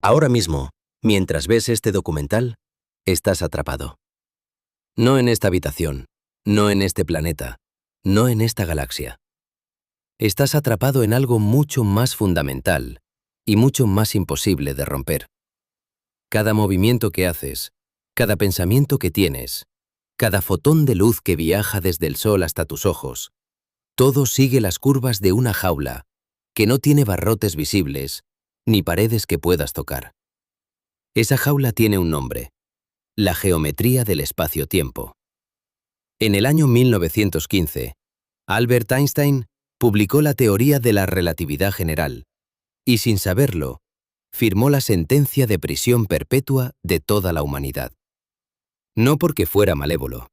Ahora mismo, mientras ves este documental, estás atrapado. No en esta habitación, no en este planeta, no en esta galaxia. Estás atrapado en algo mucho más fundamental y mucho más imposible de romper. Cada movimiento que haces, cada pensamiento que tienes, cada fotón de luz que viaja desde el sol hasta tus ojos, todo sigue las curvas de una jaula que no tiene barrotes visibles ni paredes que puedas tocar. Esa jaula tiene un nombre: la geometría del espacio-tiempo. En el año 1915, Albert Einstein publicó la teoría de la relatividad general y, sin saberlo, firmó la sentencia de prisión perpetua de toda la humanidad. No porque fuera malévolo,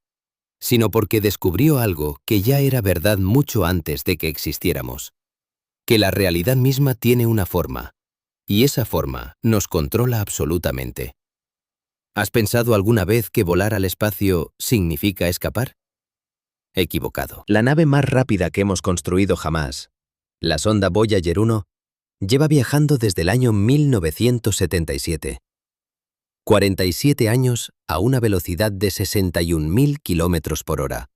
sino porque descubrió algo que ya era verdad mucho antes de que existiéramos: que la realidad misma tiene una forma, y esa forma nos controla absolutamente. ¿Has pensado alguna vez que volar al espacio significa escapar? Equivocado. La nave más rápida que hemos construido jamás, la sonda Voyager 1, lleva viajando desde el año 1977. 47 años a una velocidad de 61.000 kilómetros por hora.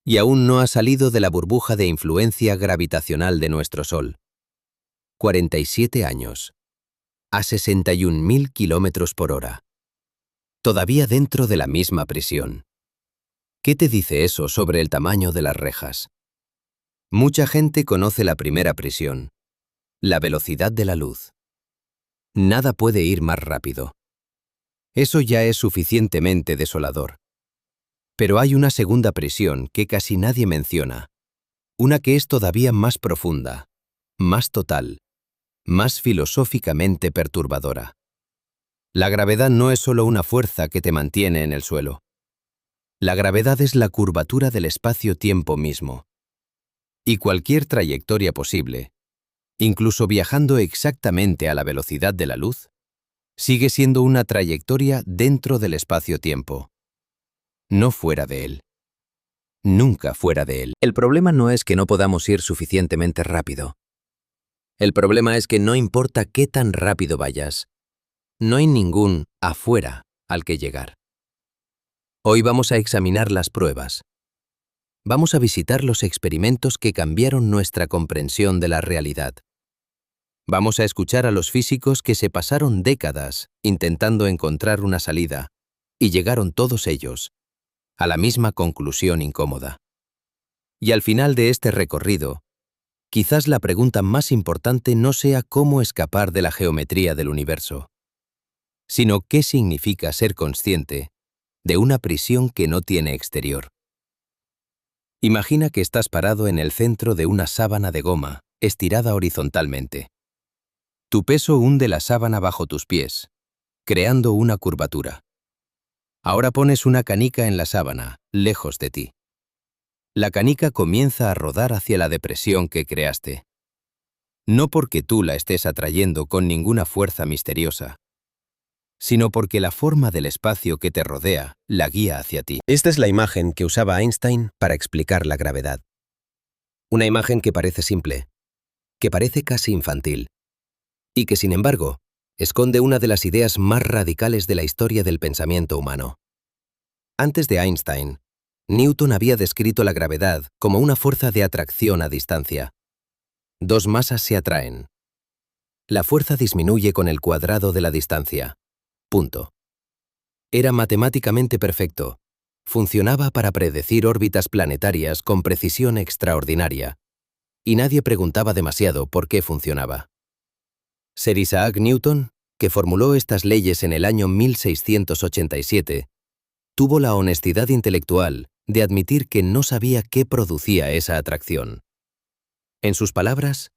Y aún no ha salido de la burbuja de influencia gravitacional de nuestro Sol. 47 años. A 61.000 kilómetros por hora. Todavía dentro de la misma prisión. ¿Qué te dice eso sobre el tamaño de las rejas? Mucha gente conoce la primera prisión: la velocidad de la luz. Nada puede ir más rápido. Eso ya es suficientemente desolador. Pero hay una segunda prisión que casi nadie menciona, una que es todavía más profunda, más total, más filosóficamente perturbadora. La gravedad no es solo una fuerza que te mantiene en el suelo. La gravedad es la curvatura del espacio-tiempo mismo. Y cualquier trayectoria posible, incluso viajando exactamente a la velocidad de la luz, sigue siendo una trayectoria dentro del espacio-tiempo, no fuera de él. Nunca fuera de él. El problema no es que no podamos ir suficientemente rápido. El problema es que no importa qué tan rápido vayas, no hay ningún afuera al que llegar. Hoy vamos a examinar las pruebas. Vamos a visitar los experimentos que cambiaron nuestra comprensión de la realidad. Vamos a escuchar a los físicos que se pasaron décadas intentando encontrar una salida, y llegaron todos ellos a la misma conclusión incómoda. Y al final de este recorrido, quizás la pregunta más importante no sea cómo escapar de la geometría del universo, sino qué significa ser consciente de una prisión que no tiene exterior. Imagina que estás parado en el centro de una sábana de goma, estirada horizontalmente. Tu peso hunde la sábana bajo tus pies, creando una curvatura. Ahora pones una canica en la sábana, lejos de ti. La canica comienza a rodar hacia la depresión que creaste. No porque tú la estés atrayendo con ninguna fuerza misteriosa, sino porque la forma del espacio que te rodea la guía hacia ti. Esta es la imagen que usaba Einstein para explicar la gravedad. Una imagen que parece simple, que parece casi infantil, y que, sin embargo, esconde una de las ideas más radicales de la historia del pensamiento humano. Antes de Einstein, Newton había descrito la gravedad como una fuerza de atracción a distancia. Dos masas se atraen. La fuerza disminuye con el cuadrado de la distancia. Punto. Era matemáticamente perfecto. Funcionaba para predecir órbitas planetarias con precisión extraordinaria, y nadie preguntaba demasiado por qué funcionaba. Sir Isaac Newton, que formuló estas leyes en el año 1687, tuvo la honestidad intelectual de admitir que no sabía qué producía esa atracción. En sus palabras,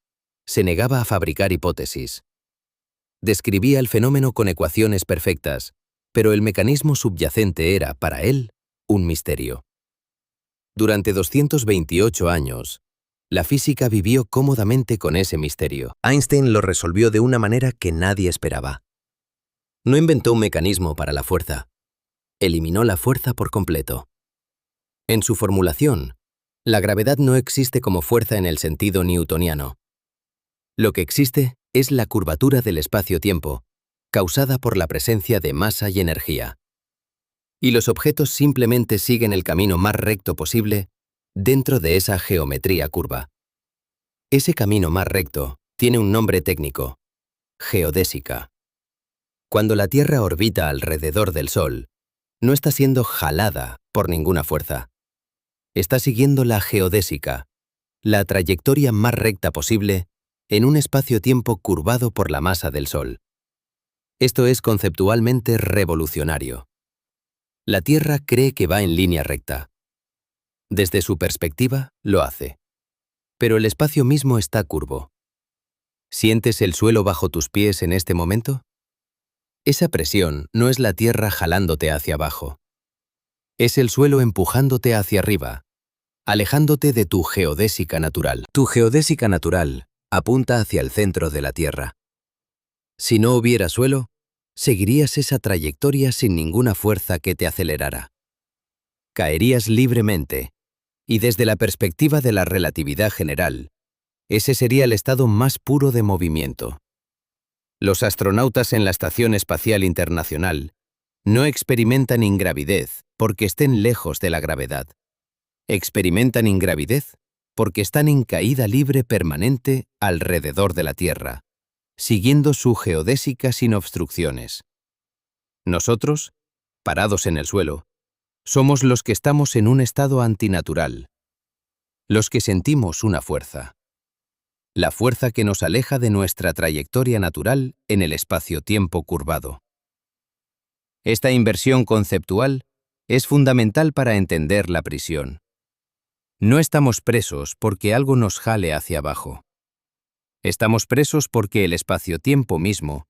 se negaba a fabricar hipótesis. Describía el fenómeno con ecuaciones perfectas, pero el mecanismo subyacente era, para él, un misterio. Durante 228 años, la física vivió cómodamente con ese misterio. Einstein lo resolvió de una manera que nadie esperaba. No inventó un mecanismo para la fuerza. Eliminó la fuerza por completo. En su formulación, la gravedad no existe como fuerza en el sentido newtoniano. Lo que existe es la curvatura del espacio-tiempo, causada por la presencia de masa y energía. Y los objetos simplemente siguen el camino más recto posible dentro de esa geometría curva. Ese camino más recto tiene un nombre técnico: geodésica. Cuando la Tierra orbita alrededor del Sol, no está siendo jalada por ninguna fuerza. Está siguiendo la geodésica, la trayectoria más recta posible en un espacio-tiempo curvado por la masa del Sol. Esto es conceptualmente revolucionario. La Tierra cree que va en línea recta. Desde su perspectiva, lo hace. Pero el espacio mismo está curvo. ¿Sientes el suelo bajo tus pies en este momento? Esa presión no es la Tierra jalándote hacia abajo. Es el suelo empujándote hacia arriba, alejándote de tu geodésica natural. Tu geodésica natural apunta hacia el centro de la Tierra. Si no hubiera suelo, seguirías esa trayectoria sin ninguna fuerza que te acelerara. Caerías libremente, y desde la perspectiva de la relatividad general, ese sería el estado más puro de movimiento. Los astronautas en la Estación Espacial Internacional no experimentan ingravidez porque estén lejos de la gravedad. Experimentan ingravidez porque están en caída libre permanente alrededor de la Tierra, siguiendo su geodésica sin obstrucciones. Nosotros, parados en el suelo, somos los que estamos en un estado antinatural, los que sentimos una fuerza. La fuerza que nos aleja de nuestra trayectoria natural en el espacio-tiempo curvado. Esta inversión conceptual es fundamental para entender la prisión. No estamos presos porque algo nos jale hacia abajo. Estamos presos porque el espacio-tiempo mismo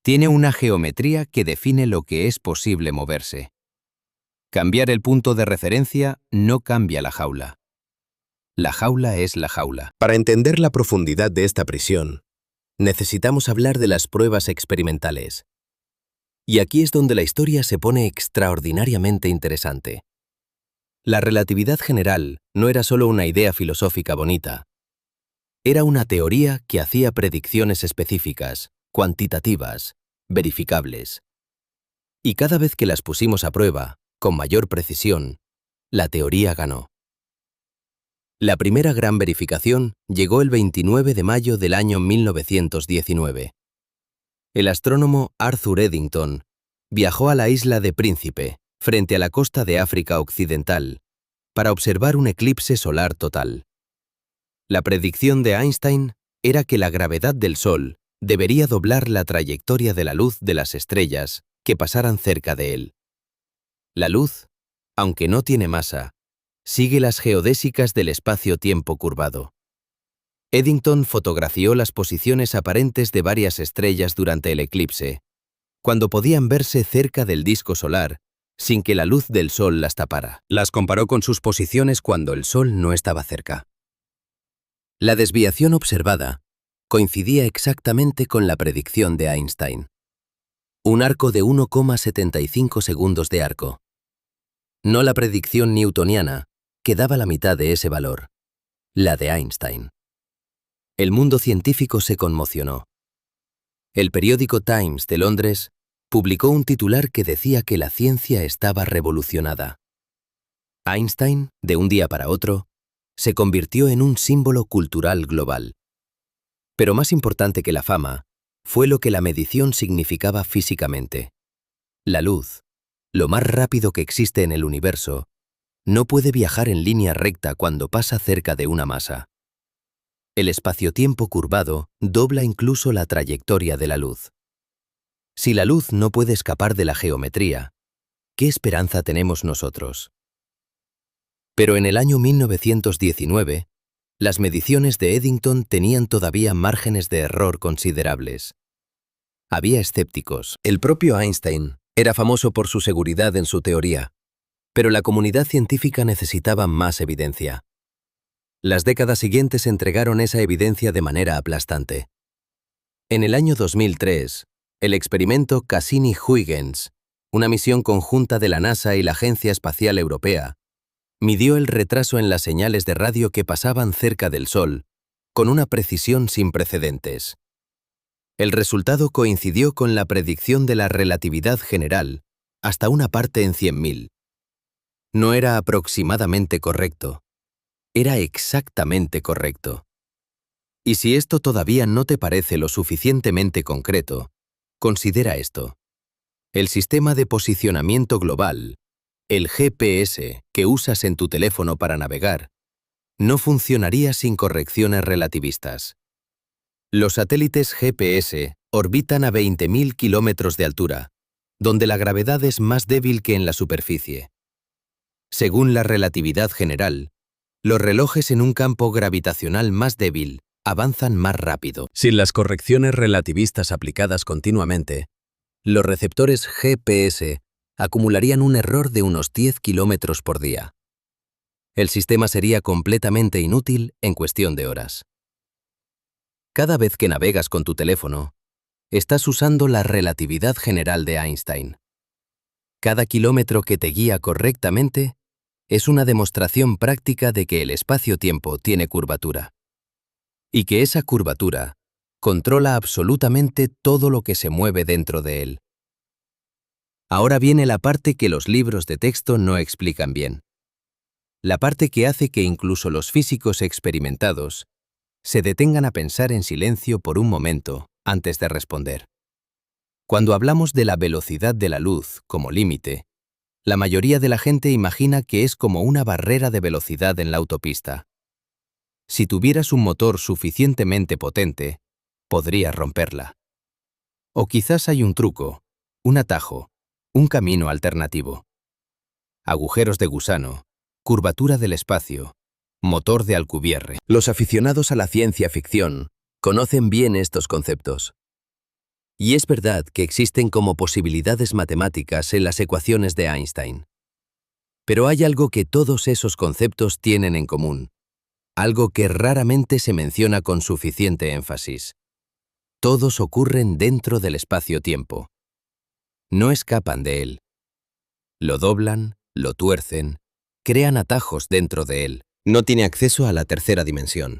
tiene una geometría que define lo que es posible moverse. Cambiar el punto de referencia no cambia la jaula. La jaula es la jaula. Para entender la profundidad de esta prisión, necesitamos hablar de las pruebas experimentales. Y aquí es donde la historia se pone extraordinariamente interesante. La relatividad general no era solo una idea filosófica bonita. Era una teoría que hacía predicciones específicas, cuantitativas, verificables. Y cada vez que las pusimos a prueba, con mayor precisión, la teoría ganó. La primera gran verificación llegó el 29 de mayo del año 1919. El astrónomo Arthur Eddington viajó a la isla de Príncipe, frente a la costa de África Occidental, para observar un eclipse solar total. La predicción de Einstein era que la gravedad del Sol debería doblar la trayectoria de la luz de las estrellas que pasaran cerca de él. La luz, aunque no tiene masa, sigue las geodésicas del espacio-tiempo curvado. Eddington fotografió las posiciones aparentes de varias estrellas durante el eclipse, cuando podían verse cerca del disco solar, sin que la luz del Sol las tapara. Las comparó con sus posiciones cuando el Sol no estaba cerca. La desviación observada coincidía exactamente con la predicción de Einstein. Un arco de 1,75 segundos de arco. No la predicción newtoniana, que daba la mitad de ese valor, la de Einstein. El mundo científico se conmocionó. El periódico Times de Londres publicó un titular que decía que la ciencia estaba revolucionada. Einstein, de un día para otro, se convirtió en un símbolo cultural global. Pero más importante que la fama fue lo que la medición significaba físicamente. La luz, lo más rápido que existe en el universo, no puede viajar en línea recta cuando pasa cerca de una masa. El espacio-tiempo curvado dobla incluso la trayectoria de la luz. Si la luz no puede escapar de la geometría, ¿qué esperanza tenemos nosotros? Pero en el año 1919, las mediciones de Eddington tenían todavía márgenes de error considerables. Había escépticos. El propio Einstein era famoso por su seguridad en su teoría, pero la comunidad científica necesitaba más evidencia. Las décadas siguientes entregaron esa evidencia de manera aplastante. En el año 2003, el experimento Cassini-Huygens, una misión conjunta de la NASA y la Agencia Espacial Europea, midió el retraso en las señales de radio que pasaban cerca del Sol, con una precisión sin precedentes. El resultado coincidió con la predicción de la relatividad general, hasta una parte en 100.000. No era aproximadamente correcto, era exactamente correcto. Y si esto todavía no te parece lo suficientemente concreto, considera esto. El sistema de posicionamiento global, el GPS que usas en tu teléfono para navegar, no funcionaría sin correcciones relativistas. Los satélites GPS orbitan a 20.000 kilómetros de altura, donde la gravedad es más débil que en la superficie. Según la relatividad general, los relojes en un campo gravitacional más débil avanzan más rápido. Sin las correcciones relativistas aplicadas continuamente, los receptores GPS acumularían un error de unos 10 kilómetros por día. El sistema sería completamente inútil en cuestión de horas. Cada vez que navegas con tu teléfono, estás usando la relatividad general de Einstein. Cada kilómetro que te guía correctamente es una demostración práctica de que el espacio-tiempo tiene curvatura. Y que esa curvatura controla absolutamente todo lo que se mueve dentro de él. Ahora viene la parte que los libros de texto no explican bien. La parte que hace que incluso los físicos experimentados se detengan a pensar en silencio por un momento antes de responder. Cuando hablamos de la velocidad de la luz como límite, la mayoría de la gente imagina que es como una barrera de velocidad en la autopista. Si tuvieras un motor suficientemente potente, podrías romperla. O quizás hay un truco, un atajo, un camino alternativo. Agujeros de gusano, curvatura del espacio, motor de Alcubierre. Los aficionados a la ciencia ficción conocen bien estos conceptos. Y es verdad que existen como posibilidades matemáticas en las ecuaciones de Einstein. Pero hay algo que todos esos conceptos tienen en común, algo que raramente se menciona con suficiente énfasis. Todos ocurren dentro del espacio-tiempo. No escapan de él. Lo doblan, lo tuercen, crean atajos dentro de él. No tiene acceso a la tercera dimensión.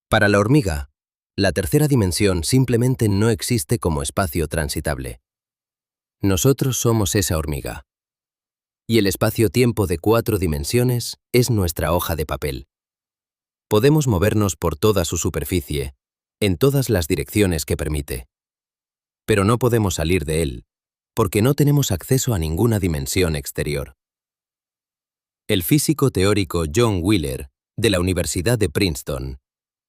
Para la hormiga, la tercera dimensión simplemente no existe como espacio transitable. Nosotros somos esa hormiga. Y el espacio-tiempo de 4 dimensiones es nuestra hoja de papel. Podemos movernos por toda su superficie, en todas las direcciones que permite. Pero no podemos salir de él, porque no tenemos acceso a ninguna dimensión exterior. El físico teórico John Wheeler, de la Universidad de Princeton,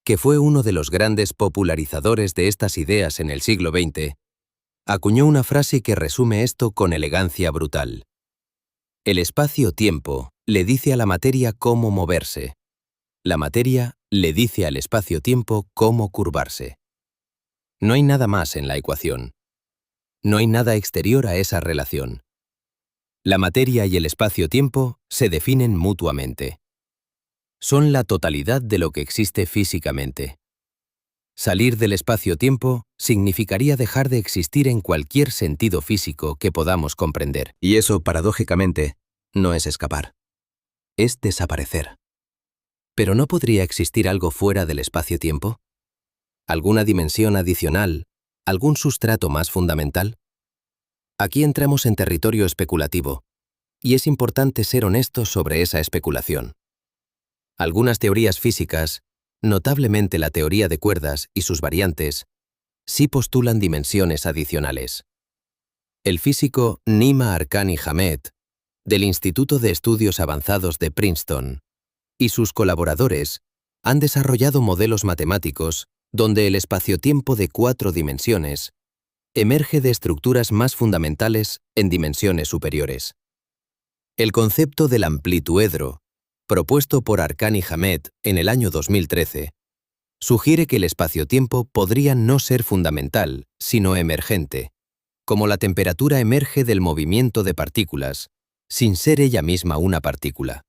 que fue uno de los grandes popularizadores de estas ideas en el siglo XX, acuñó una frase que resume esto con elegancia brutal. El espacio-tiempo le dice a la materia cómo moverse. La materia le dice al espacio-tiempo cómo curvarse. No hay nada más en la ecuación. No hay nada exterior a esa relación. La materia y el espacio-tiempo se definen mutuamente. Son la totalidad de lo que existe físicamente. Salir del espacio-tiempo significaría dejar de existir en cualquier sentido físico que podamos comprender. Y eso, paradójicamente, no es escapar. Es desaparecer. ¿Pero no podría existir algo fuera del espacio-tiempo? ¿Alguna dimensión adicional? ¿Algún sustrato más fundamental? Aquí entramos en territorio especulativo, y es importante ser honestos sobre esa especulación. Algunas teorías físicas, notablemente la teoría de cuerdas y sus variantes, sí postulan dimensiones adicionales. El físico Nima Arkani Hamed, del Instituto de Estudios Avanzados de Princeton, y sus colaboradores han desarrollado modelos matemáticos donde el espacio-tiempo de 4 dimensiones emerge de estructuras más fundamentales en dimensiones superiores. El concepto del amplituedro, propuesto por Arkani Hamed en el año 2013, sugiere que el espacio-tiempo podría no ser fundamental, sino emergente, como la temperatura emerge del movimiento de partículas, sin ser ella misma una partícula.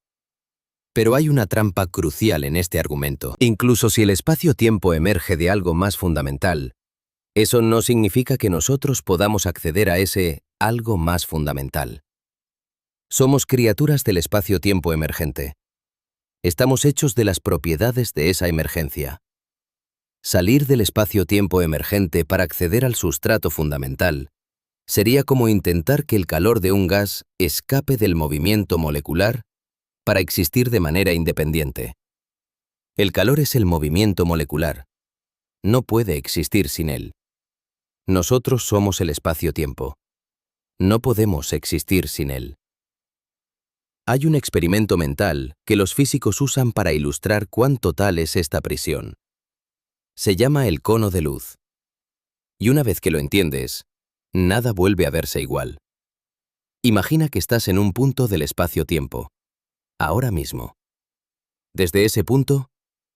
Pero hay una trampa crucial en este argumento. Incluso si el espacio-tiempo emerge de algo más fundamental, eso no significa que nosotros podamos acceder a ese algo más fundamental. Somos criaturas del espacio-tiempo emergente. Estamos hechos de las propiedades de esa emergencia. Salir del espacio-tiempo emergente para acceder al sustrato fundamental sería como intentar que el calor de un gas escape del movimiento molecular para existir de manera independiente. El calor es el movimiento molecular. No puede existir sin él. Nosotros somos el espacio-tiempo. No podemos existir sin él. Hay un experimento mental que los físicos usan para ilustrar cuán total es esta prisión. Se llama el cono de luz. Y una vez que lo entiendes, nada vuelve a verse igual. Imagina que estás en un punto del espacio-tiempo, ahora mismo. Desde ese punto,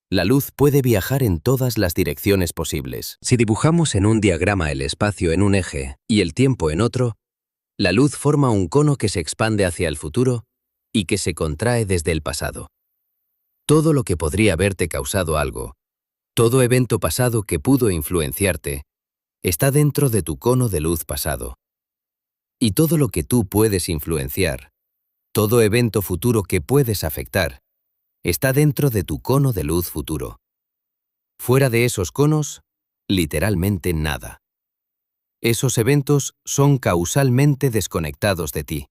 la luz puede viajar en todas las direcciones posibles. Si dibujamos en un diagrama el espacio en un eje y el tiempo en otro, la luz forma un cono que se expande hacia el futuro y que se contrae desde el pasado. Todo lo que podría haberte causado algo, todo evento pasado que pudo influenciarte, está dentro de tu cono de luz pasado. Y todo lo que tú puedes influenciar, todo evento futuro que puedes afectar, está dentro de tu cono de luz futuro. Fuera de esos conos, literalmente nada. Esos eventos son causalmente desconectados de ti.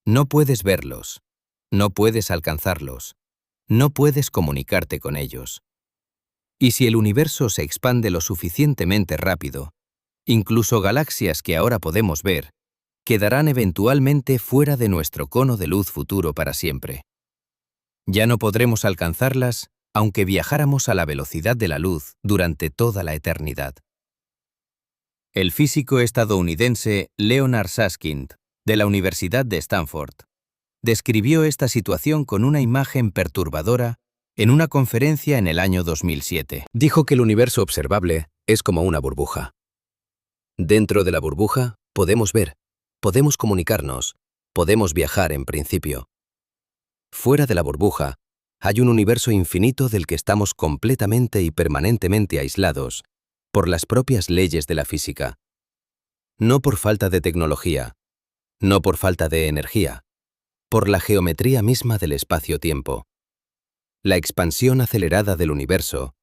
No puedes verlos, no puedes alcanzarlos, no puedes comunicarte con ellos. Y si el universo se expande lo suficientemente rápido, incluso galaxias que ahora podemos ver, quedarán eventualmente fuera de nuestro cono de luz futuro para siempre. Ya no podremos alcanzarlas, aunque viajáramos a la velocidad de la luz durante toda la eternidad. El físico estadounidense Leonard Susskind, de la Universidad de Stanford, describió esta situación con una imagen perturbadora en una conferencia en el año 2007. Dijo que el universo observable es como una burbuja. Dentro de la burbuja podemos ver, podemos comunicarnos, podemos viajar en principio. Fuera de la burbuja hay un universo infinito del que estamos completamente y permanentemente aislados por las propias leyes de la física. No por falta de tecnología, no por falta de energía, por la geometría misma del espacio-tiempo. La expansión acelerada del universo,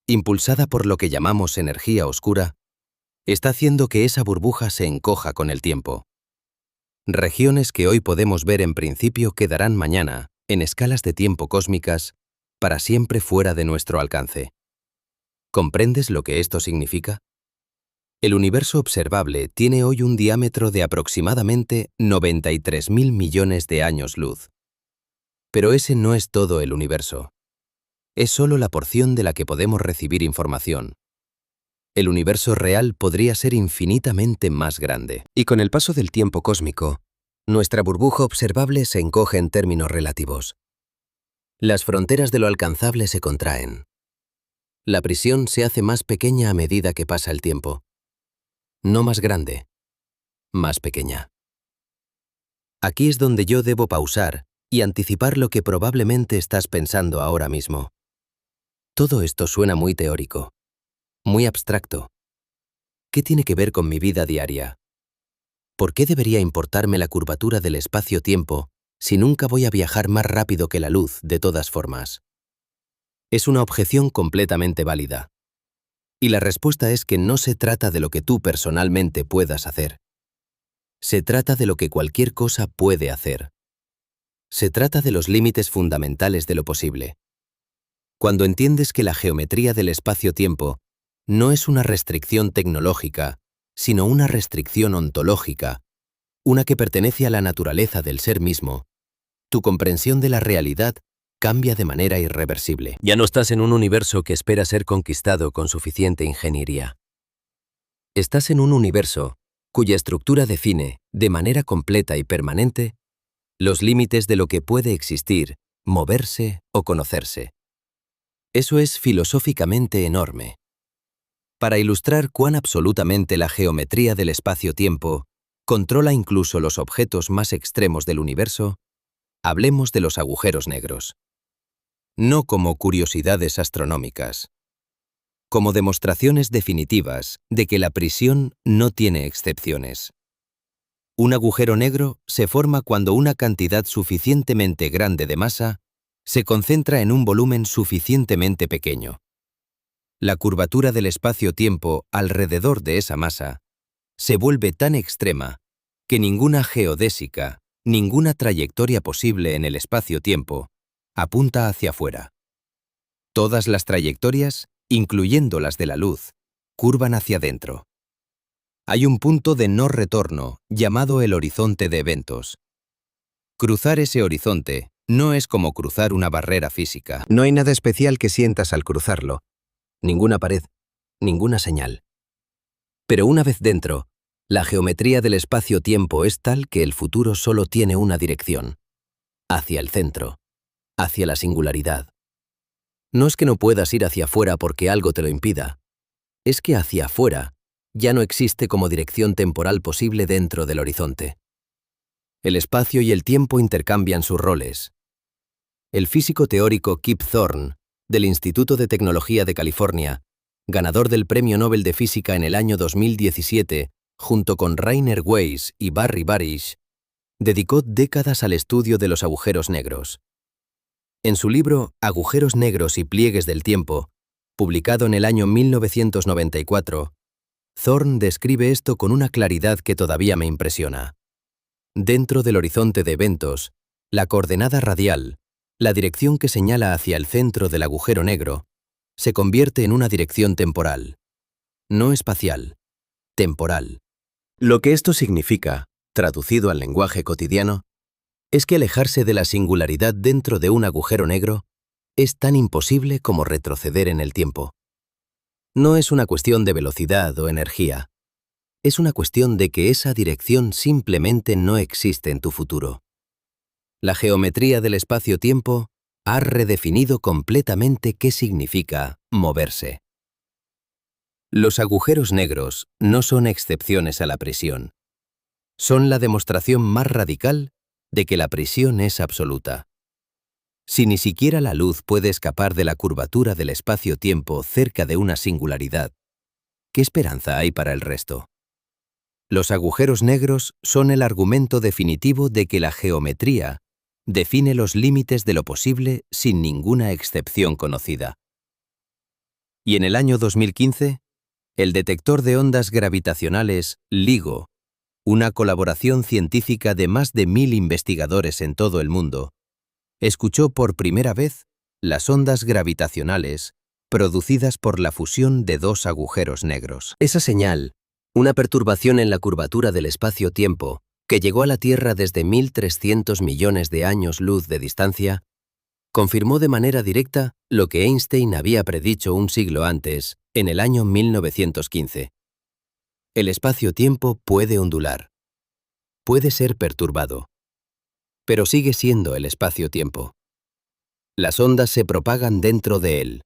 impulsada por lo que llamamos energía oscura, está haciendo que esa burbuja se encoja con el tiempo. Regiones que hoy podemos ver en principio quedarán mañana, en escalas de tiempo cósmicas, para siempre fuera de nuestro alcance. ¿Comprendes lo que esto significa? El universo observable tiene hoy un diámetro de aproximadamente 93.000 millones de años luz. Pero ese no es todo el universo. Es solo la porción de la que podemos recibir información. El universo real podría ser infinitamente más grande. Y con el paso del tiempo cósmico, nuestra burbuja observable se encoge en términos relativos. Las fronteras de lo alcanzable se contraen. La prisión se hace más pequeña a medida que pasa el tiempo. No más grande, más pequeña. Aquí es donde yo debo pausar y anticipar lo que probablemente estás pensando ahora mismo. Todo esto suena muy teórico, muy abstracto. ¿Qué tiene que ver con mi vida diaria? ¿Por qué debería importarme la curvatura del espacio-tiempo si nunca voy a viajar más rápido que la luz de todas formas? Es una objeción completamente válida. Y la respuesta es que no se trata de lo que tú personalmente puedas hacer. Se trata de lo que cualquier cosa puede hacer. Se trata de los límites fundamentales de lo posible. Cuando entiendes que la geometría del espacio-tiempo no es una restricción tecnológica, sino una restricción ontológica, una que pertenece a la naturaleza del ser mismo, tu comprensión de la realidad cambia de manera irreversible. Ya no estás en un universo que espera ser conquistado con suficiente ingeniería. Estás en un universo cuya estructura define, de manera completa y permanente, los límites de lo que puede existir, moverse o conocerse. Eso es filosóficamente enorme. Para ilustrar cuán absolutamente la geometría del espacio-tiempo controla incluso los objetos más extremos del universo, hablemos de los agujeros negros. No como curiosidades astronómicas, como demostraciones definitivas de que la prisión no tiene excepciones. Un agujero negro se forma cuando una cantidad suficientemente grande de masa se concentra en un volumen suficientemente pequeño. la curvatura del espacio-tiempo alrededor de esa masa se vuelve tan extrema que ninguna geodésica, ninguna trayectoria posible en el espacio-tiempo apunta hacia afuera. Todas las trayectorias, incluyendo las de la luz, curvan hacia adentro. Hay un punto de no retorno llamado el horizonte de eventos. Cruzar ese horizonte no es como cruzar una barrera física. No hay nada especial que sientas al cruzarlo. Ninguna pared, ninguna señal. Pero una vez dentro, la geometría del espacio-tiempo es tal que el futuro solo tiene una dirección: hacia el centro, hacia la singularidad. No es que no puedas ir hacia afuera porque algo te lo impida. Es que hacia afuera ya no existe como dirección temporal posible dentro del horizonte. El espacio y el tiempo intercambian sus roles. El físico teórico Kip Thorne, del Instituto de Tecnología de California, ganador del Premio Nobel de Física en el año 2017, junto con Rainer Weiss y Barry Barish, dedicó décadas al estudio de los agujeros negros. En su libro Agujeros negros y pliegues del tiempo, publicado en el año 1994, Thorne describe esto con una claridad que todavía me impresiona. Dentro del horizonte de eventos, la coordenada radial, la dirección que señala hacia el centro del agujero negro, se convierte en una dirección temporal. No espacial, temporal. Lo que esto significa, traducido al lenguaje cotidiano, es que alejarse de la singularidad dentro de un agujero negro es tan imposible como retroceder en el tiempo. No es una cuestión de velocidad o energía. Es una cuestión de que esa dirección simplemente no existe en tu futuro. La geometría del espacio-tiempo ha redefinido completamente qué significa moverse. Los agujeros negros no son excepciones a la prisión. Son la demostración más radical de que la prisión es absoluta. Si ni siquiera la luz puede escapar de la curvatura del espacio-tiempo cerca de una singularidad, ¿qué esperanza hay para el resto? Los agujeros negros son el argumento definitivo de que la geometría define los límites de lo posible sin ninguna excepción conocida. Y en el año 2015, el detector de ondas gravitacionales LIGO, una colaboración científica de más de 1000 investigadores en todo el mundo, escuchó por primera vez las ondas gravitacionales producidas por la fusión de dos agujeros negros. Esa señal, una perturbación en la curvatura del espacio-tiempo que llegó a la Tierra desde 1.300 millones de años luz de distancia, confirmó de manera directa lo que Einstein había predicho un siglo antes, en el año 1915. El espacio-tiempo puede ondular, puede ser perturbado, pero sigue siendo el espacio-tiempo. Las ondas se propagan dentro de él,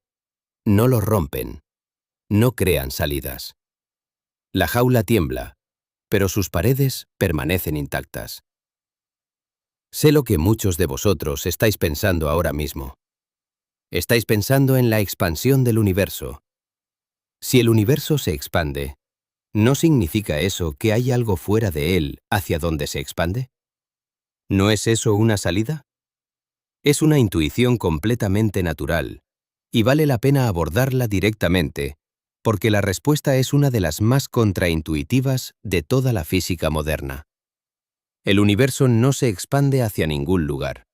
no lo rompen, no crean salidas. La jaula tiembla, pero sus paredes permanecen intactas. Sé lo que muchos de vosotros estáis pensando ahora mismo. Estáis pensando en la expansión del universo. Si el universo se expande, ¿no significa eso que hay algo fuera de él hacia donde se expande? ¿No es eso una salida? Es una intuición completamente natural, y vale la pena abordarla directamente, porque la respuesta es una de las más contraintuitivas de toda la física moderna. El universo no se expande hacia ningún lugar.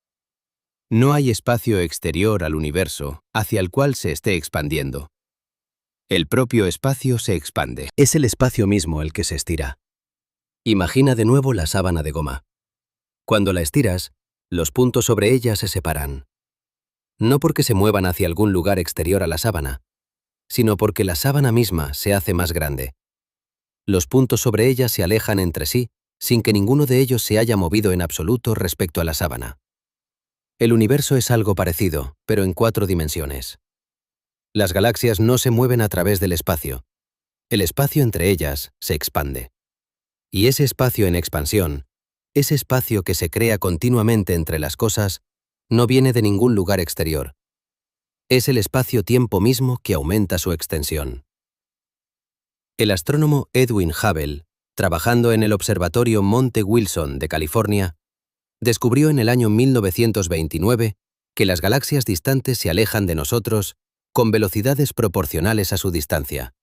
No hay espacio exterior al universo hacia el cual se esté expandiendo. El propio espacio se expande. Es el espacio mismo el que se estira. Imagina de nuevo la sábana de goma. Cuando la estiras, los puntos sobre ella se separan. No porque se muevan hacia algún lugar exterior a la sábana, sino porque la sábana misma se hace más grande. Los puntos sobre ella se alejan entre sí sin que ninguno de ellos se haya movido en absoluto respecto a la sábana. El universo es algo parecido, pero en 4 dimensiones. Las galaxias no se mueven a través del espacio. El espacio entre ellas se expande. Y ese espacio en expansión, ese espacio que se crea continuamente entre las cosas, no viene de ningún lugar exterior. Es el espacio-tiempo mismo que aumenta su extensión. El astrónomo Edwin Hubble, trabajando en el observatorio Monte Wilson de California, descubrió en el año 1929 que las galaxias distantes se alejan de nosotros con velocidades proporcionales a su distancia.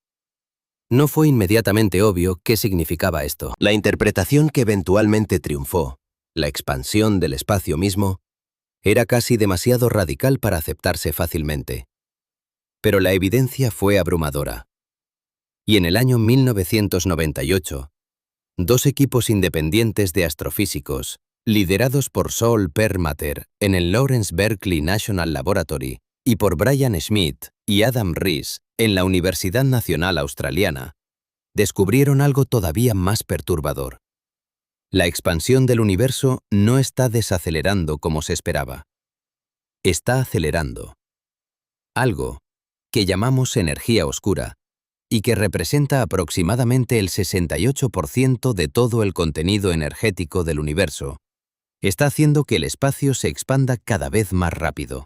No fue inmediatamente obvio qué significaba esto. La interpretación que eventualmente triunfó, la expansión del espacio mismo, era casi demasiado radical para aceptarse fácilmente. Pero la evidencia fue abrumadora. Y en el año 1998, dos equipos independientes de astrofísicos, liderados por Saul Perlmutter en el Lawrence Berkeley National Laboratory y por Brian Schmidt y Adam Riess en la Universidad Nacional Australiana, descubrieron algo todavía más perturbador. La expansión del universo no está desacelerando como se esperaba. Está acelerando. Algo que llamamos energía oscura y que representa aproximadamente el 68% de todo el contenido energético del universo, está haciendo que el espacio se expanda cada vez más rápido.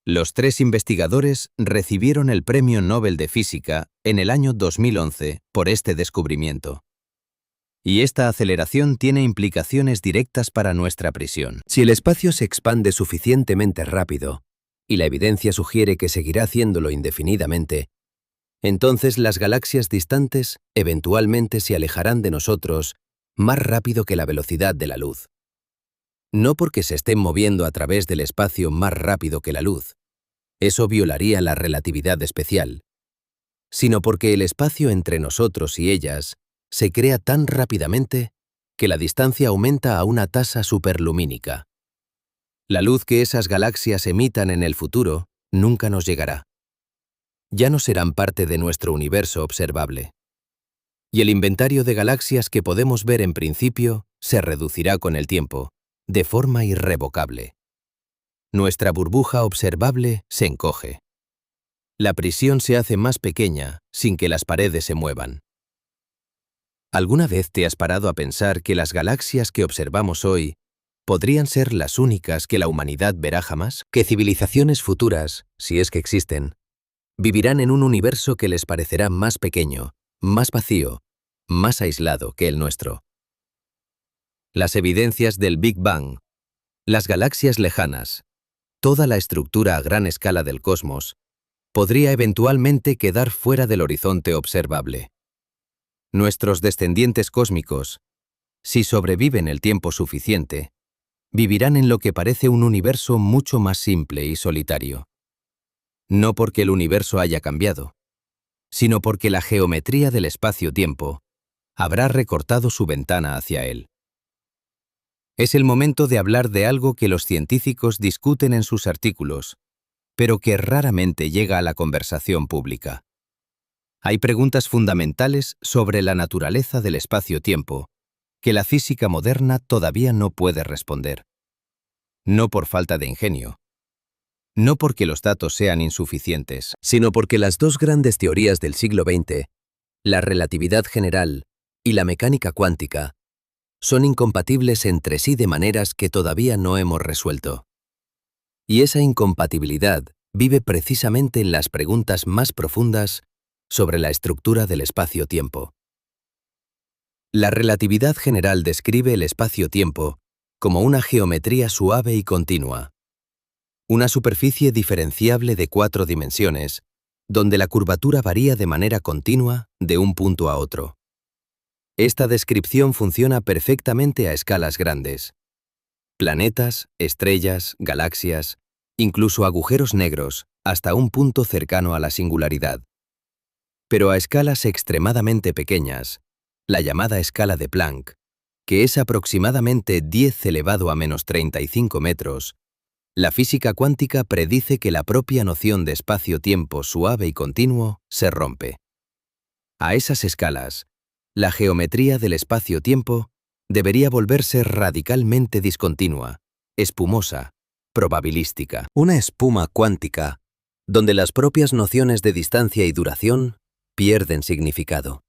Los tres investigadores recibieron el Premio Nobel de Física en el año 2011 por este descubrimiento. Y esta aceleración tiene implicaciones directas para nuestra prisión. Si el espacio se expande suficientemente rápido, y la evidencia sugiere que seguirá haciéndolo indefinidamente, entonces las galaxias distantes eventualmente se alejarán de nosotros más rápido que la velocidad de la luz. No porque se estén moviendo a través del espacio más rápido que la luz, eso violaría la relatividad especial, sino porque el espacio entre nosotros y ellas se crea tan rápidamente que la distancia aumenta a una tasa superlumínica. La luz que esas galaxias emitan en el futuro nunca nos llegará. Ya no serán parte de nuestro universo observable. Y el inventario de galaxias que podemos ver en principio se reducirá con el tiempo, de forma irrevocable. Nuestra burbuja observable se encoge. La prisión se hace más pequeña sin que las paredes se muevan. ¿Alguna vez te has parado a pensar que las galaxias que observamos hoy podrían ser las únicas que la humanidad verá jamás? Que civilizaciones futuras, si es que existen, vivirán en un universo que les parecerá más pequeño, más vacío, más aislado que el nuestro. Las evidencias del Big Bang, las galaxias lejanas, toda la estructura a gran escala del cosmos, podría eventualmente quedar fuera del horizonte observable. Nuestros descendientes cósmicos, si sobreviven el tiempo suficiente, vivirán en lo que parece un universo mucho más simple y solitario. No porque el universo haya cambiado, sino porque la geometría del espacio-tiempo habrá recortado su ventana hacia él. Es el momento de hablar de algo que los científicos discuten en sus artículos, pero que raramente llega a la conversación pública. Hay preguntas fundamentales sobre la naturaleza del espacio-tiempo que la física moderna todavía no puede responder. No por falta de ingenio, no porque los datos sean insuficientes, sino porque las dos grandes teorías del siglo XX, la relatividad general y la mecánica cuántica, son incompatibles entre sí de maneras que todavía no hemos resuelto. Y esa incompatibilidad vive precisamente en las preguntas más profundas sobre la estructura del espacio-tiempo. La relatividad general describe el espacio-tiempo como una geometría suave y continua, una superficie diferenciable de 4 dimensiones, donde la curvatura varía de manera continua de un punto a otro. Esta descripción funciona perfectamente a escalas grandes. Planetas, estrellas, galaxias, incluso agujeros negros, hasta un punto cercano a la singularidad. Pero a escalas extremadamente pequeñas, la llamada escala de Planck, que es aproximadamente 10 elevado a menos 35 metros, la física cuántica predice que la propia noción de espacio-tiempo suave y continuo se rompe. A esas escalas, la geometría del espacio-tiempo debería volverse radicalmente discontinua, espumosa, probabilística. Una espuma cuántica, donde las propias nociones de distancia y duración pierden significado.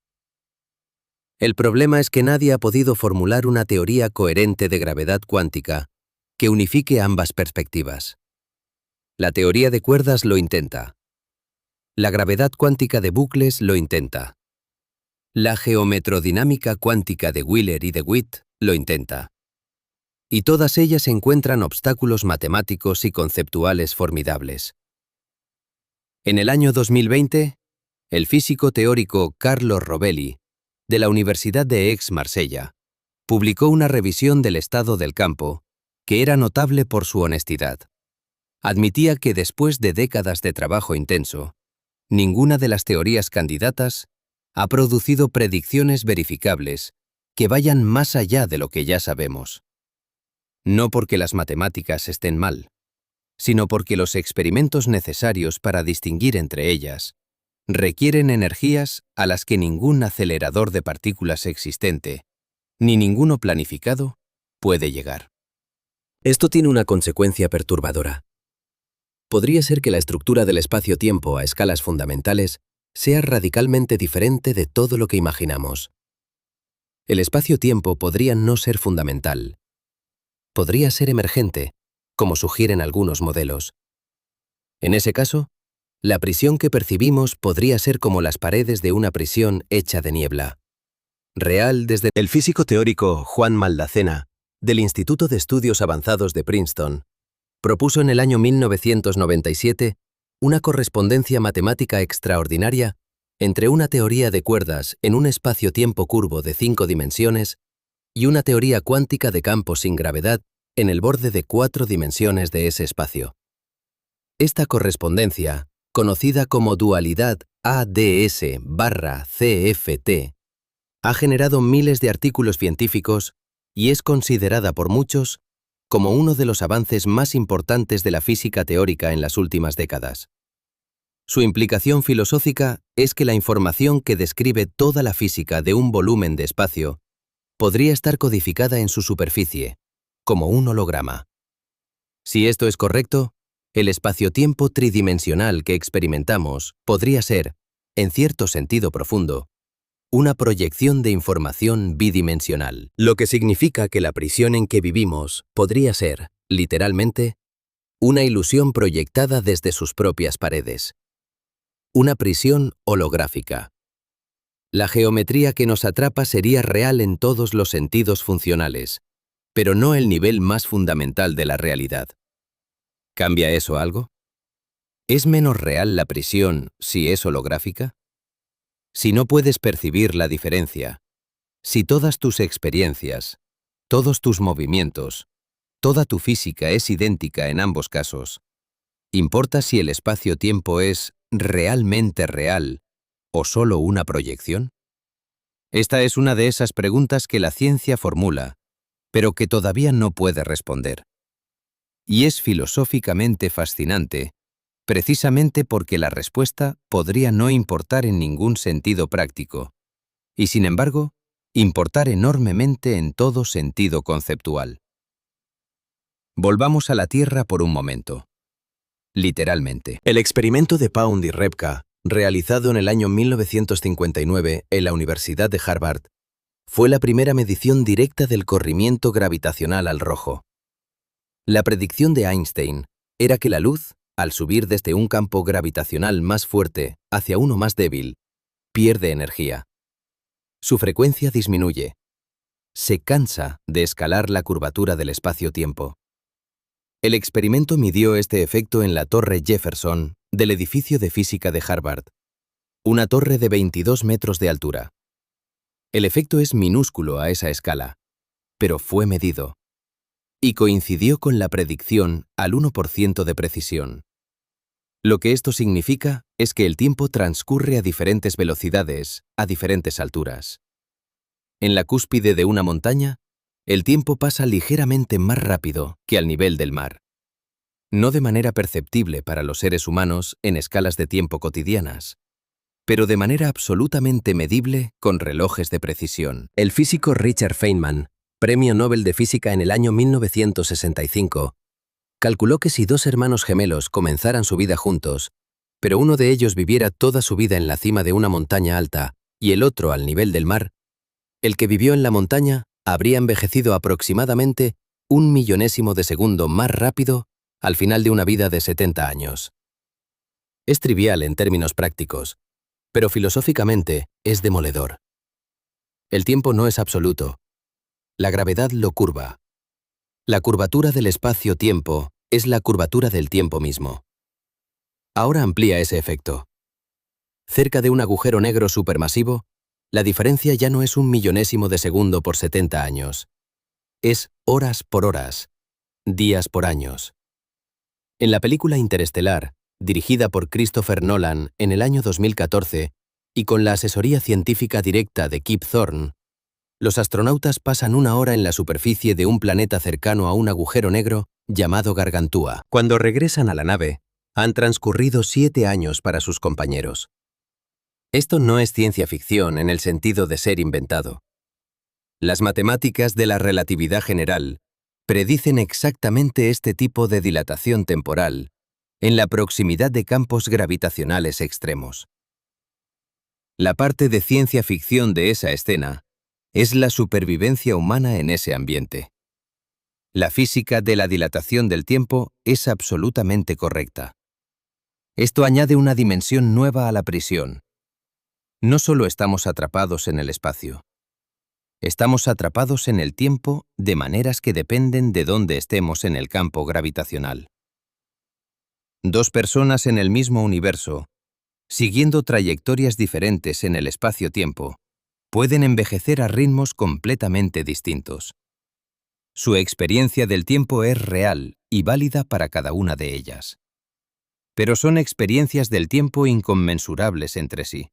El problema es que nadie ha podido formular una teoría coherente de gravedad cuántica que unifique ambas perspectivas. La teoría de cuerdas lo intenta. La gravedad cuántica de bucles lo intenta. La geometrodinámica cuántica de Wheeler y de Witt lo intenta. Y todas ellas encuentran obstáculos matemáticos y conceptuales formidables. En el año 2020, el físico teórico Carlo Rovelli, de la Universidad de Aix-Marsella, publicó una revisión del estado del campo que era notable por su honestidad. Admitía que después de décadas de trabajo intenso, ninguna de las teorías candidatas ha producido predicciones verificables que vayan más allá de lo que ya sabemos. No porque las matemáticas estén mal, sino porque los experimentos necesarios para distinguir entre ellas requieren energías a las que ningún acelerador de partículas existente, ni ninguno planificado, puede llegar. Esto tiene una consecuencia perturbadora. Podría ser que la estructura del espacio-tiempo a escalas fundamentales sea radicalmente diferente de todo lo que imaginamos. El espacio-tiempo podría no ser fundamental. Podría ser emergente, como sugieren algunos modelos. En ese caso, la prisión que percibimos podría ser como las paredes de una prisión hecha de niebla. Real desde el físico teórico Juan Maldacena, del Instituto de Estudios Avanzados de Princeton, propuso en el año 1997 una correspondencia matemática extraordinaria entre una teoría de cuerdas en un espacio-tiempo curvo de 5 dimensiones y una teoría cuántica de campos sin gravedad en el borde de 4 dimensiones de ese espacio. Esta correspondencia, conocida como dualidad ADS/CFT, ha generado miles de artículos científicos y es considerada por muchos como uno de los avances más importantes de la física teórica en las últimas décadas. Su implicación filosófica es que la información que describe toda la física de un volumen de espacio podría estar codificada en su superficie, como un holograma. Si esto es correcto, el espacio-tiempo tridimensional que experimentamos podría ser, en cierto sentido profundo, una proyección de información bidimensional, lo que significa que la prisión en que vivimos podría ser, literalmente, una ilusión proyectada desde sus propias paredes. Una prisión holográfica. La geometría que nos atrapa sería real en todos los sentidos funcionales, pero no el nivel más fundamental de la realidad. ¿Cambia eso algo? ¿Es menos real la prisión si es holográfica? Si no puedes percibir la diferencia, si todas tus experiencias, todos tus movimientos, toda tu física es idéntica en ambos casos, ¿importa si el espacio-tiempo es realmente real o solo una proyección? Esta es una de esas preguntas que la ciencia formula, pero que todavía no puede responder. Y es filosóficamente fascinante, precisamente porque la respuesta podría no importar en ningún sentido práctico, y sin embargo, importar enormemente en todo sentido conceptual. Volvamos a la Tierra por un momento. Literalmente. El experimento de Pound y Repka, realizado en el año 1959 en la Universidad de Harvard, fue la primera medición directa del corrimiento gravitacional al rojo. La predicción de Einstein era que la luz, al subir desde un campo gravitacional más fuerte hacia uno más débil, pierde energía. Su frecuencia disminuye. Se cansa de escalar la curvatura del espacio-tiempo. El experimento midió este efecto en la Torre Jefferson del edificio de física de Harvard, una torre de 22 metros de altura. El efecto es minúsculo a esa escala, pero fue medido, y coincidió con la predicción al 1% de precisión. Lo que esto significa es que el tiempo transcurre a diferentes velocidades, a diferentes alturas. En la cúspide de una montaña, el tiempo pasa ligeramente más rápido que al nivel del mar. No de manera perceptible para los seres humanos en escalas de tiempo cotidianas, pero de manera absolutamente medible con relojes de precisión. El físico Richard Feynman, Premio Nobel de Física en el año 1965, calculó que si dos hermanos gemelos comenzaran su vida juntos, pero uno de ellos viviera toda su vida en la cima de una montaña alta y el otro al nivel del mar, el que vivió en la montaña habría envejecido aproximadamente 1/1000º de segundo más rápido al final de una vida de 70 años. Es trivial en términos prácticos, pero filosóficamente es demoledor. El tiempo no es absoluto. La gravedad lo curva. La curvatura del espacio-tiempo es la curvatura del tiempo mismo. Ahora amplía ese efecto. Cerca de un agujero negro supermasivo, la diferencia ya no es un millonésimo de segundo por 70 años. Es horas por horas, días por años. En la película Interestelar, dirigida por Christopher Nolan en el año 2014 y con la asesoría científica directa de Kip Thorne, los astronautas pasan una hora en la superficie de un planeta cercano a un agujero negro llamado Gargantúa. Cuando regresan a la nave, han transcurrido 7 años para sus compañeros. Esto no es ciencia ficción en el sentido de ser inventado. Las matemáticas de la relatividad general predicen exactamente este tipo de dilatación temporal en la proximidad de campos gravitacionales extremos. La parte de ciencia ficción de esa escena es la supervivencia humana en ese ambiente. La física de la dilatación del tiempo es absolutamente correcta. Esto añade una dimensión nueva a la prisión. No solo estamos atrapados en el espacio. Estamos atrapados en el tiempo de maneras que dependen de dónde estemos en el campo gravitacional. Dos personas en el mismo universo, siguiendo trayectorias diferentes en el espacio-tiempo, pueden envejecer a ritmos completamente distintos. Su experiencia del tiempo es real y válida para cada una de ellas. Pero son experiencias del tiempo inconmensurables entre sí.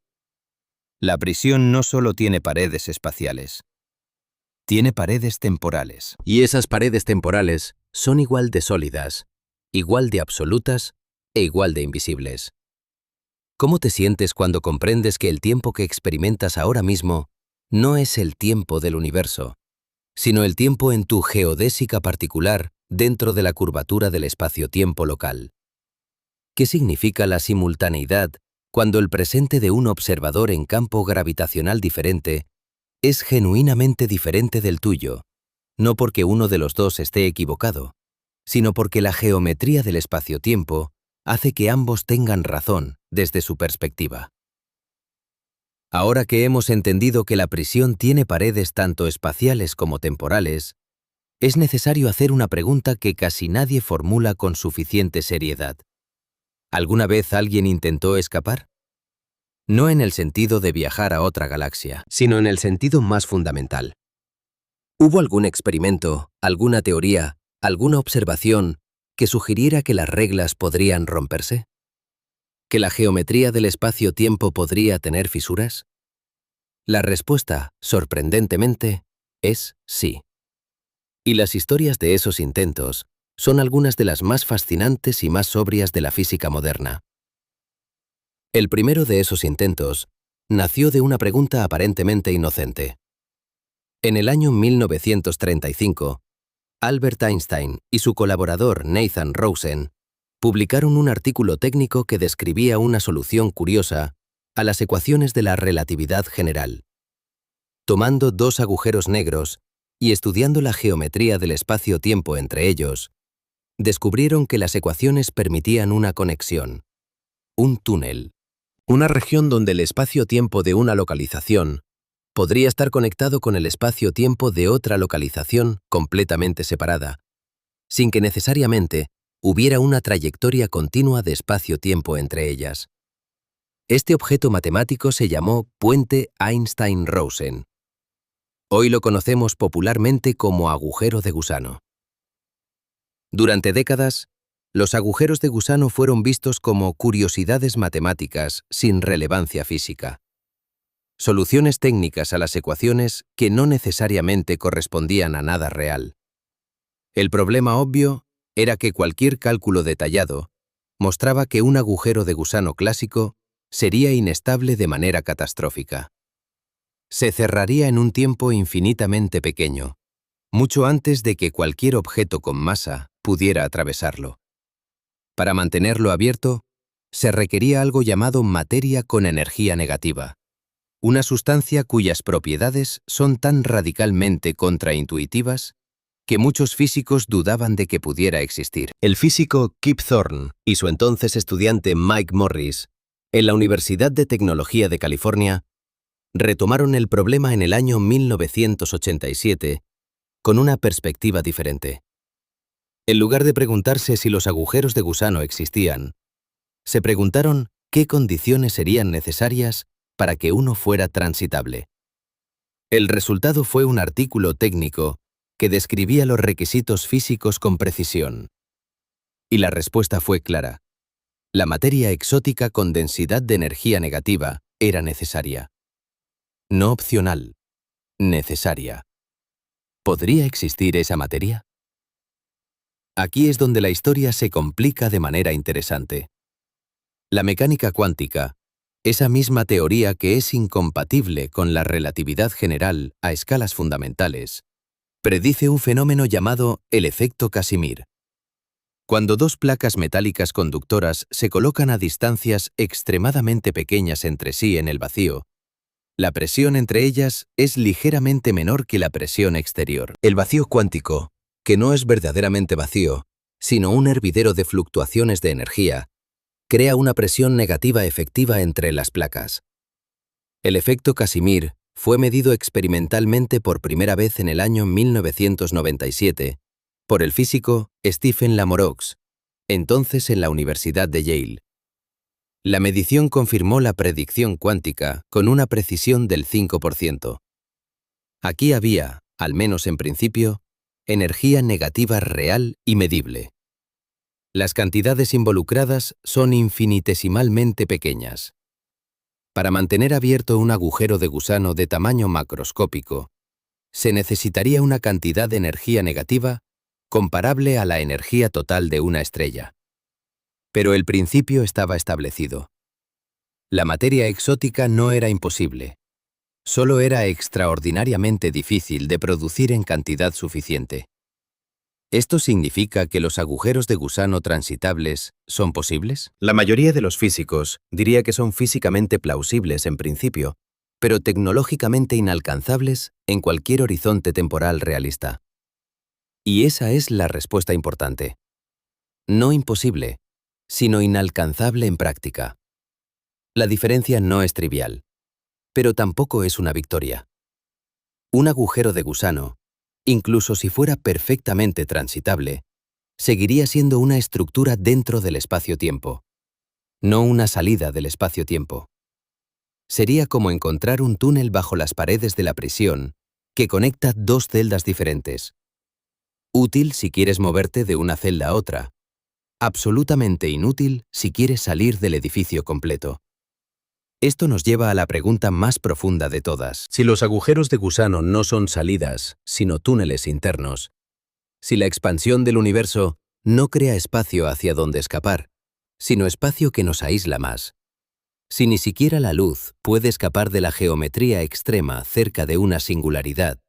La prisión no solo tiene paredes espaciales, tiene paredes temporales. Y esas paredes temporales son igual de sólidas, igual de absolutas e igual de invisibles. ¿Cómo te sientes cuando comprendes que el tiempo que experimentas ahora mismo no es el tiempo del universo, sino el tiempo en tu geodésica particular dentro de la curvatura del espacio-tiempo local? ¿Qué significa la simultaneidad cuando el presente de un observador en campo gravitacional diferente es genuinamente diferente del tuyo, no porque uno de los dos esté equivocado, sino porque la geometría del espacio-tiempo hace que ambos tengan razón desde su perspectiva? Ahora que hemos entendido que la prisión tiene paredes tanto espaciales como temporales, es necesario hacer una pregunta que casi nadie formula con suficiente seriedad. ¿Alguna vez alguien intentó escapar? No en el sentido de viajar a otra galaxia, sino en el sentido más fundamental. ¿Hubo algún experimento, alguna teoría, alguna observación que sugiriera que las reglas podrían romperse? ¿Que la geometría del espacio-tiempo podría tener fisuras? La respuesta, sorprendentemente, es sí. Y las historias de esos intentos son algunas de las más fascinantes y más sobrias de la física moderna. El primero de esos intentos nació de una pregunta aparentemente inocente. En el año 1935, Albert Einstein y su colaborador Nathan Rosen publicaron un artículo técnico que describía una solución curiosa a las ecuaciones de la relatividad general. Tomando dos agujeros negros y estudiando la geometría del espacio-tiempo entre ellos, descubrieron que las ecuaciones permitían una conexión, un túnel, una región donde el espacio-tiempo de una localización podría estar conectado con el espacio-tiempo de otra localización completamente separada, sin que necesariamente hubiera una trayectoria continua de espacio-tiempo entre ellas. Este objeto matemático se llamó puente Einstein-Rosen. Hoy lo conocemos popularmente como agujero de gusano. Durante décadas, los agujeros de gusano fueron vistos como curiosidades matemáticas sin relevancia física. Soluciones técnicas a las ecuaciones que no necesariamente correspondían a nada real. El problema obvio era que cualquier cálculo detallado mostraba que un agujero de gusano clásico sería inestable de manera catastrófica. Se cerraría en un tiempo infinitamente pequeño, mucho antes de que cualquier objeto con masa pudiera atravesarlo. Para mantenerlo abierto, se requería algo llamado materia con energía negativa, una sustancia cuyas propiedades son tan radicalmente contraintuitivas que muchos físicos dudaban de que pudiera existir. El físico Kip Thorne y su entonces estudiante Mike Morris, en la Universidad de Tecnología de California, retomaron el problema en el año 1987 con una perspectiva diferente. En lugar de preguntarse si los agujeros de gusano existían, Se preguntaron qué condiciones serían necesarias para que uno fuera transitable. El resultado fue un artículo técnico que describía los requisitos físicos con precisión. Y la respuesta fue clara. La materia exótica con densidad de energía negativa era necesaria. No opcional, necesaria. ¿Podría existir esa materia? Aquí es donde la historia se complica de manera interesante. La mecánica cuántica, esa misma teoría que es incompatible con la relatividad general a escalas fundamentales, predice un fenómeno llamado el efecto Casimir. Cuando dos placas metálicas conductoras se colocan a distancias extremadamente pequeñas entre sí en el vacío, la presión entre ellas es ligeramente menor que la presión exterior. El vacío cuántico, que no es verdaderamente vacío, sino un hervidero de fluctuaciones de energía, crea una presión negativa efectiva entre las placas. El efecto Casimir fue medido experimentalmente por primera vez en el año 1997 por el físico Stephen Lamoroux, entonces en la Universidad de Yale. La medición confirmó la predicción cuántica con una precisión del 5%. Aquí había, al menos en principio, energía negativa real y medible. Las cantidades involucradas son infinitesimalmente pequeñas. Para mantener abierto un agujero de gusano de tamaño macroscópico, se necesitaría una cantidad de energía negativa comparable a la energía total de una estrella. Pero el principio estaba establecido. La materia exótica no era imposible, solo era extraordinariamente difícil de producir en cantidad suficiente. ¿Esto significa que los agujeros de gusano transitables son posibles? La mayoría de los físicos diría que son físicamente plausibles en principio, pero tecnológicamente inalcanzables en cualquier horizonte temporal realista. Y esa es la respuesta importante. No imposible, sino inalcanzable en práctica. La diferencia no es trivial, pero tampoco es una victoria. Un agujero de gusano, incluso si fuera perfectamente transitable, seguiría siendo una estructura dentro del espacio-tiempo, no una salida del espacio-tiempo. Sería como encontrar un túnel bajo las paredes de la prisión que conecta dos celdas diferentes. Útil si quieres moverte de una celda a otra. Absolutamente inútil si quieres salir del edificio completo. Esto nos lleva a la pregunta más profunda de todas. Si los agujeros de gusano no son salidas, sino túneles internos, si la expansión del universo no crea espacio hacia donde escapar, sino espacio que nos aísla más, si ni siquiera la luz puede escapar de la geometría extrema cerca de una singularidad,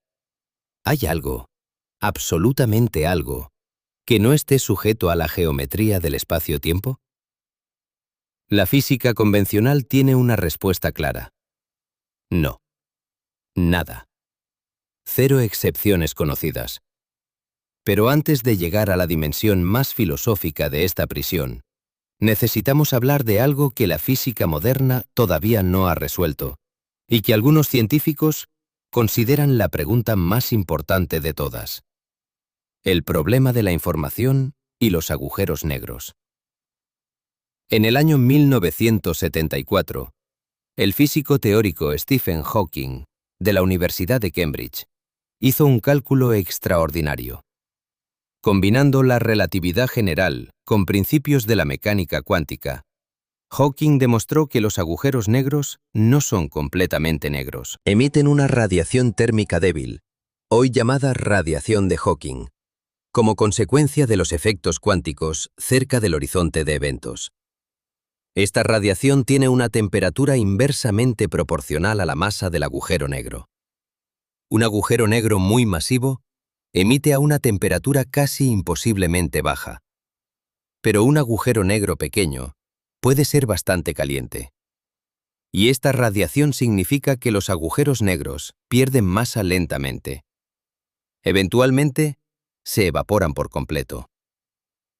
¿hay algo, absolutamente algo, que no esté sujeto a la geometría del espacio-tiempo? La física convencional tiene una respuesta clara. No. Nada. Cero excepciones conocidas. Pero antes de llegar a la dimensión más filosófica de esta prisión, necesitamos hablar de algo que la física moderna todavía no ha resuelto, y que algunos científicos consideran la pregunta más importante de todas. El problema de la información y los agujeros negros. En el año 1974, el físico teórico Stephen Hawking, de la Universidad de Cambridge, hizo un cálculo extraordinario. Combinando la relatividad general con principios de la mecánica cuántica, Hawking demostró que los agujeros negros no son completamente negros. Emiten una radiación térmica débil, hoy llamada radiación de Hawking, como consecuencia de los efectos cuánticos cerca del horizonte de eventos. Esta radiación tiene una temperatura inversamente proporcional a la masa del agujero negro. Un agujero negro muy masivo emite a una temperatura casi imposiblemente baja. Pero un agujero negro pequeño puede ser bastante caliente. Y esta radiación significa que los agujeros negros pierden masa lentamente. Eventualmente, se evaporan por completo.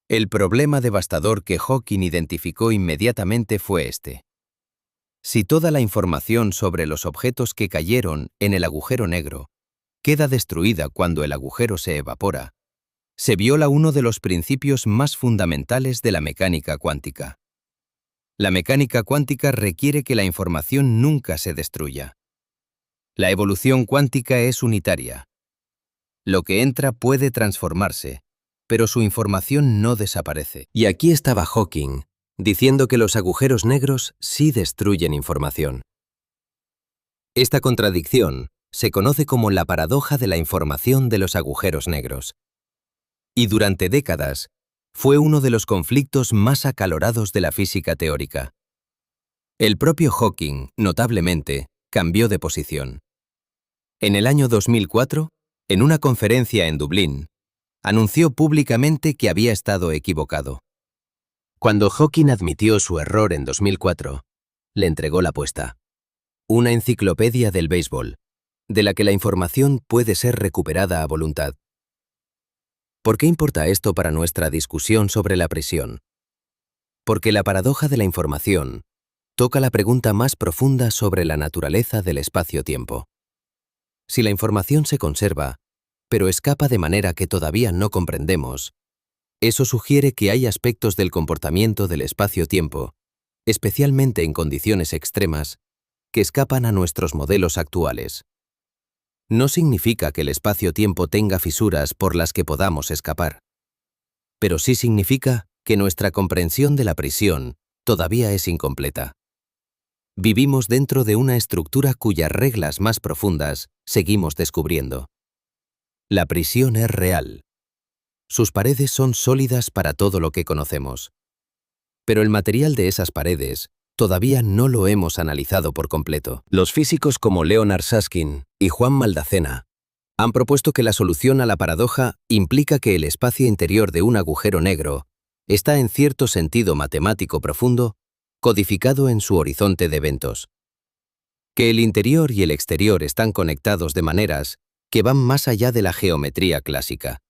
El problema devastador que Hawking identificó inmediatamente fue este. Si toda la información sobre los objetos que cayeron en el agujero negro queda destruida cuando el agujero se evapora, se viola uno de los principios más fundamentales de la mecánica cuántica. La mecánica cuántica requiere que la información nunca se destruya. La evolución cuántica es unitaria. Lo que entra puede transformarse, pero su información no desaparece. Y aquí estaba Hawking, diciendo que los agujeros negros sí destruyen información. Esta contradicción se conoce como la paradoja de la información de los agujeros negros. Y durante décadas, fue uno de los conflictos más acalorados de la física teórica. El propio Hawking, notablemente, cambió de posición. En el año 2004, en una conferencia en Dublín, anunció públicamente que había estado equivocado. Cuando Hawking admitió su error en 2004, le entregó la apuesta. Una enciclopedia del béisbol, de la que la información puede ser recuperada a voluntad. ¿Por qué importa esto para nuestra discusión sobre la presión? Porque la paradoja de la información toca la pregunta más profunda sobre la naturaleza del espacio-tiempo. Si la información se conserva, pero escapa de manera que todavía no comprendemos, eso sugiere que hay aspectos del comportamiento del espacio-tiempo, especialmente en condiciones extremas, que escapan a nuestros modelos actuales. No significa que el espacio-tiempo tenga fisuras por las que podamos escapar, pero sí significa que nuestra comprensión de la prisión todavía es incompleta. Vivimos dentro de una estructura cuyas reglas más profundas seguimos descubriendo. La prisión es real. Sus paredes son sólidas para todo lo que conocemos. Pero el material de esas paredes todavía no lo hemos analizado por completo. Los físicos como Leonard Susskind y Juan Maldacena han propuesto que la solución a la paradoja implica que el espacio interior de un agujero negro está en cierto sentido matemático profundo codificado en su horizonte de eventos. Que el interior y el exterior están conectados de maneras que van más allá de la geometría clásica.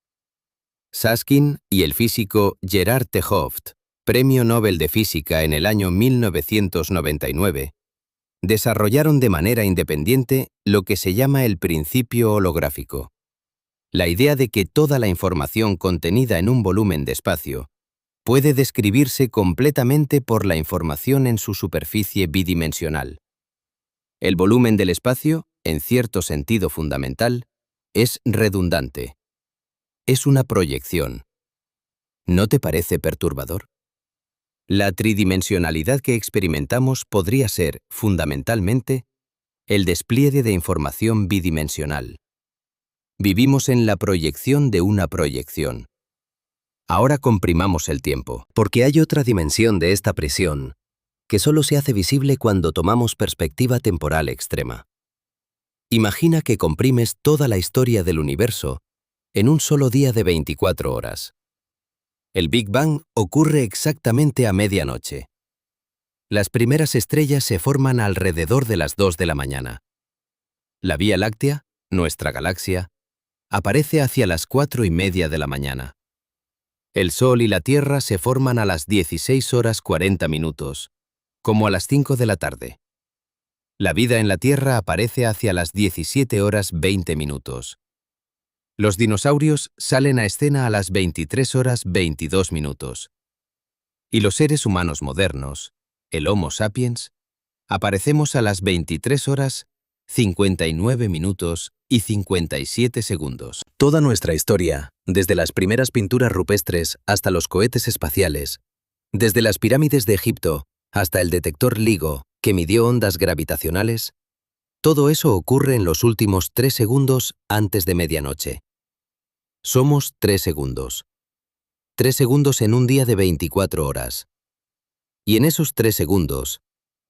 Susskind y el físico Gerard 't Hooft, Premio Nobel de Física en el año 1999, desarrollaron de manera independiente lo que se llama el principio holográfico. La idea de que toda la información contenida en un volumen de espacio puede describirse completamente por la información en su superficie bidimensional. El volumen del espacio, en cierto sentido fundamental, es redundante. Es una proyección. ¿No te parece perturbador? La tridimensionalidad que experimentamos podría ser, fundamentalmente, el despliegue de información bidimensional. Vivimos en la proyección de una proyección. Ahora comprimamos el tiempo, porque hay otra dimensión de esta prisión que solo se hace visible cuando tomamos perspectiva temporal extrema. Imagina que comprimes toda la historia del universo en un solo día de 24 horas. El Big Bang ocurre exactamente a medianoche. Las primeras estrellas se forman alrededor de las 2 de la mañana. La Vía Láctea, nuestra galaxia, aparece hacia las 4:30 de la mañana. El Sol y la Tierra se forman a las 16:40, como a las 5 de la tarde. La vida en la Tierra aparece hacia las 17:20. Los dinosaurios salen a escena a las 23:22. Y los seres humanos modernos, el Homo sapiens, aparecemos a las 23:59:57. Toda nuestra historia, desde las primeras pinturas rupestres hasta los cohetes espaciales, desde las pirámides de Egipto hasta el detector LIGO que midió ondas gravitacionales, todo eso ocurre en los últimos 3 segundos antes de medianoche. Somos 3 segundos. 3 segundos en un día de 24 horas. Y en esos 3 segundos,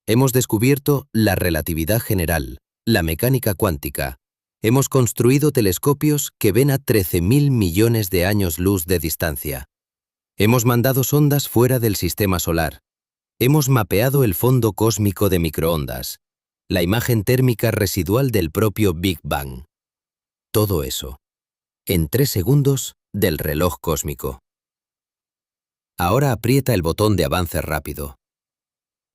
hemos descubierto la relatividad general, la mecánica cuántica. Hemos construido telescopios que ven a 13.000 millones de años luz de distancia. Hemos mandado sondas fuera del sistema solar. Hemos mapeado el fondo cósmico de microondas, la imagen térmica residual del propio Big Bang. Todo eso, en 3 segundos del reloj cósmico. Ahora aprieta el botón de avance rápido.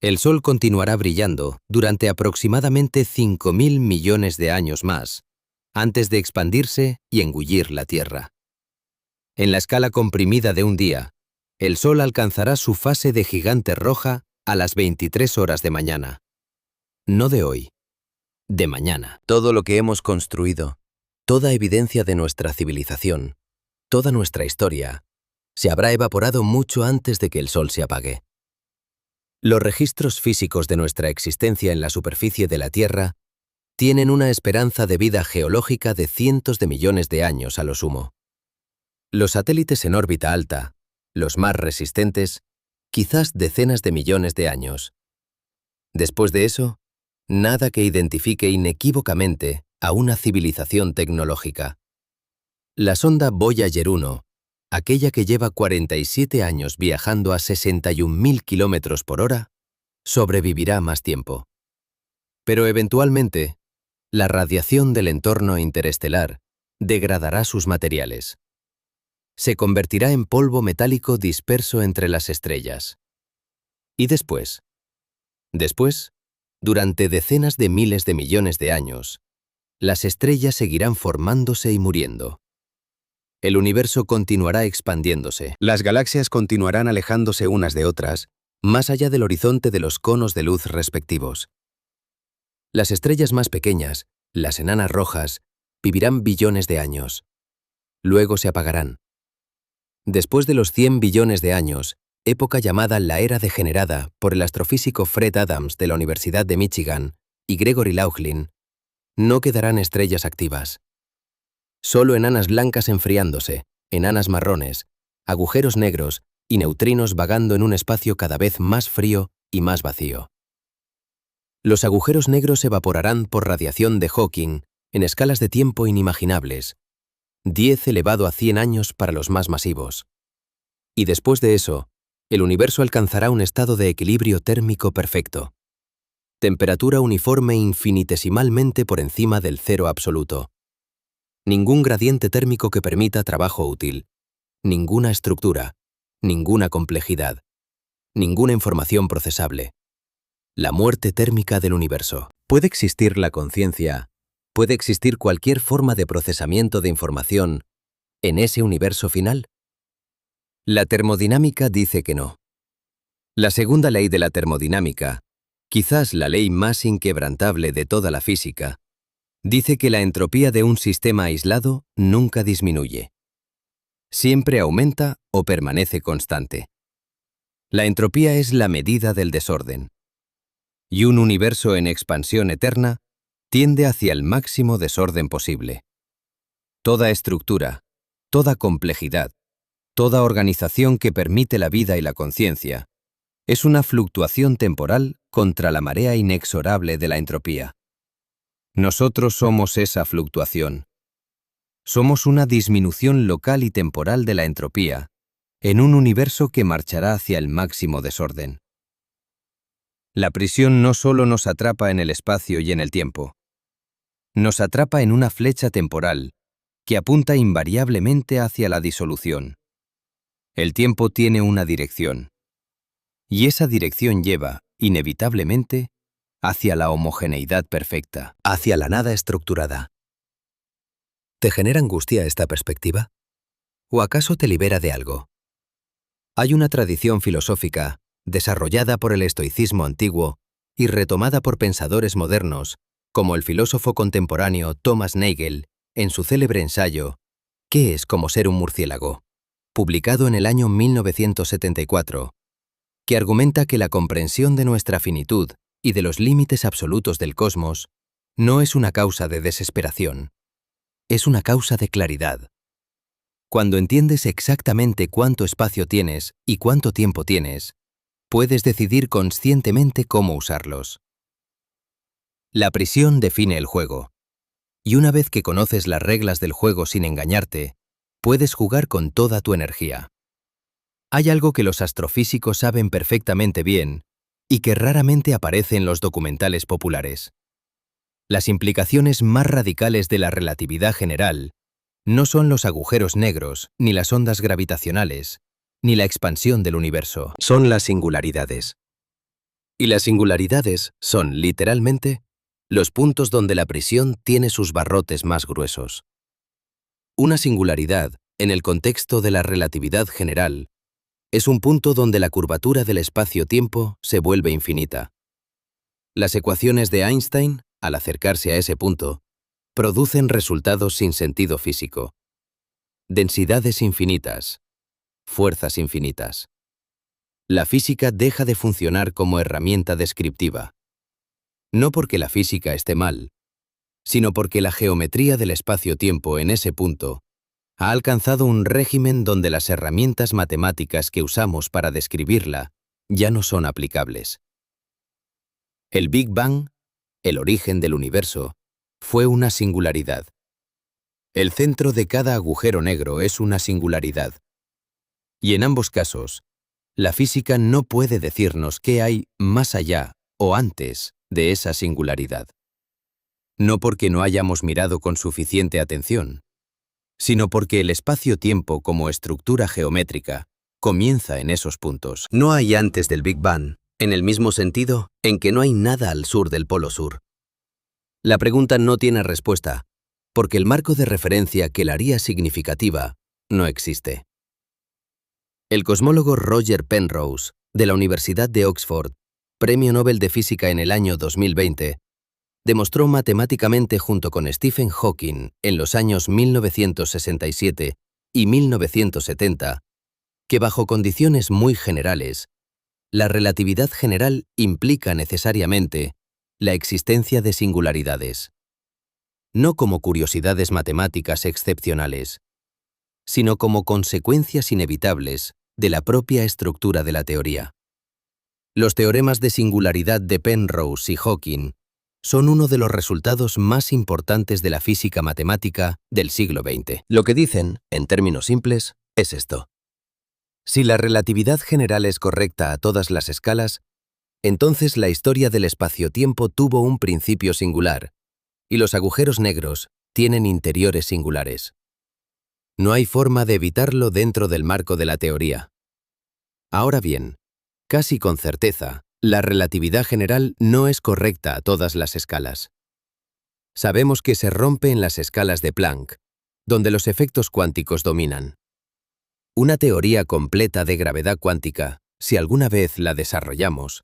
El Sol continuará brillando durante aproximadamente 5.000 millones de años más, antes de expandirse y engullir la Tierra. En la escala comprimida de un día, el Sol alcanzará su fase de gigante roja a las 23 horas de mañana. No de hoy, de mañana. Todo lo que hemos construido, toda evidencia de nuestra civilización, toda nuestra historia, se habrá evaporado mucho antes de que el sol se apague. Los registros físicos de nuestra existencia en la superficie de la Tierra tienen una esperanza de vida geológica de cientos de millones de años a lo sumo. Los satélites en órbita alta, los más resistentes, quizás decenas de millones de años. Después de eso, nada que identifique inequívocamente a una civilización tecnológica. La sonda Voyager 1, aquella que lleva 47 años viajando a 61.000 kilómetros por hora, sobrevivirá más tiempo. Pero eventualmente, la radiación del entorno interestelar degradará sus materiales. Se convertirá en polvo metálico disperso entre las estrellas. Y después, durante decenas de miles de millones de años, las estrellas seguirán formándose y muriendo. El universo continuará expandiéndose. Las galaxias continuarán alejándose unas de otras, más allá del horizonte de los conos de luz respectivos. Las estrellas más pequeñas, las enanas rojas, vivirán billones de años. Luego se apagarán. Después de los 100 billones de años, época llamada la era degenerada por el astrofísico Fred Adams de la Universidad de Michigan y Gregory Laughlin, no quedarán estrellas activas. Solo enanas blancas enfriándose, enanas marrones, agujeros negros y neutrinos vagando en un espacio cada vez más frío y más vacío. Los agujeros negros evaporarán por radiación de Hawking en escalas de tiempo inimaginables, 10 elevado a 100 años para los más masivos. Y después de eso, el universo alcanzará un estado de equilibrio térmico perfecto. Temperatura uniforme infinitesimalmente por encima del cero absoluto. Ningún gradiente térmico que permita trabajo útil. Ninguna estructura. Ninguna complejidad. Ninguna información procesable. La muerte térmica del universo. ¿Puede existir la conciencia? ¿Puede existir cualquier forma de procesamiento de información en ese universo final? La termodinámica dice que no. La segunda ley de la termodinámica, quizás la ley más inquebrantable de toda la física, dice que la entropía de un sistema aislado nunca disminuye. Siempre aumenta o permanece constante. La entropía es la medida del desorden. Y un universo en expansión eterna tiende hacia el máximo desorden posible. Toda estructura, toda complejidad, toda organización que permite la vida y la conciencia, es una fluctuación temporal contra la marea inexorable de la entropía. Nosotros somos esa fluctuación. Somos una disminución local y temporal de la entropía en un universo que marchará hacia el máximo desorden. La prisión no solo nos atrapa en el espacio y en el tiempo. Nos atrapa en una flecha temporal que apunta invariablemente hacia la disolución. El tiempo tiene una dirección. Y esa dirección lleva, inevitablemente, hacia la homogeneidad perfecta, hacia la nada estructurada. ¿Te genera angustia esta perspectiva? ¿O acaso te libera de algo? Hay una tradición filosófica, desarrollada por el estoicismo antiguo y retomada por pensadores modernos, como el filósofo contemporáneo Thomas Nagel, en su célebre ensayo ¿Qué es como ser un murciélago?, publicado en el año 1974, que argumenta que la comprensión de nuestra finitud y de los límites absolutos del cosmos no es una causa de desesperación, es una causa de claridad. Cuando entiendes exactamente cuánto espacio tienes y cuánto tiempo tienes, puedes decidir conscientemente cómo usarlos. La prisión define el juego, y una vez que conoces las reglas del juego sin engañarte, puedes jugar con toda tu energía. Hay algo que los astrofísicos saben perfectamente bien y que raramente aparece en los documentales populares. Las implicaciones más radicales de la relatividad general no son los agujeros negros, ni las ondas gravitacionales, ni la expansión del universo. Son las singularidades. Y las singularidades son, literalmente, los puntos donde la prisión tiene sus barrotes más gruesos. Una singularidad, en el contexto de la relatividad general, Es un punto donde la curvatura del espacio-tiempo se vuelve infinita. Las ecuaciones de Einstein, al acercarse a ese punto, producen resultados sin sentido físico. Densidades infinitas, fuerzas infinitas. La física deja de funcionar como herramienta descriptiva. No porque la física esté mal, sino porque la geometría del espacio-tiempo en ese punto ha alcanzado un régimen donde las herramientas matemáticas que usamos para describirla ya no son aplicables. El Big Bang, el origen del universo, fue una singularidad. El centro de cada agujero negro es una singularidad. Y en ambos casos, la física no puede decirnos qué hay más allá o antes de esa singularidad. No porque no hayamos mirado con suficiente atención, sino porque el espacio-tiempo como estructura geométrica comienza en esos puntos. No hay antes del Big Bang, en el mismo sentido en que no hay nada al sur del Polo Sur. La pregunta no tiene respuesta, porque el marco de referencia que la haría significativa no existe. El cosmólogo Roger Penrose, de la Universidad de Oxford, Premio Nobel de Física en el año 2020, demostró matemáticamente junto con Stephen Hawking en los años 1967 y 1970 que bajo condiciones muy generales, la relatividad general implica necesariamente la existencia de singularidades, no como curiosidades matemáticas excepcionales, sino como consecuencias inevitables de la propia estructura de la teoría. Los teoremas de singularidad de Penrose y Hawking son uno de los resultados más importantes de la física matemática del siglo XX. Lo que dicen, en términos simples, es esto. Si la relatividad general es correcta a todas las escalas, entonces la historia del espacio-tiempo tuvo un principio singular, y los agujeros negros tienen interiores singulares. No hay forma de evitarlo dentro del marco de la teoría. Ahora bien, casi con certeza, la relatividad general no es correcta a todas las escalas. Sabemos que se rompe en las escalas de Planck, donde los efectos cuánticos dominan. Una teoría completa de gravedad cuántica, si alguna vez la desarrollamos,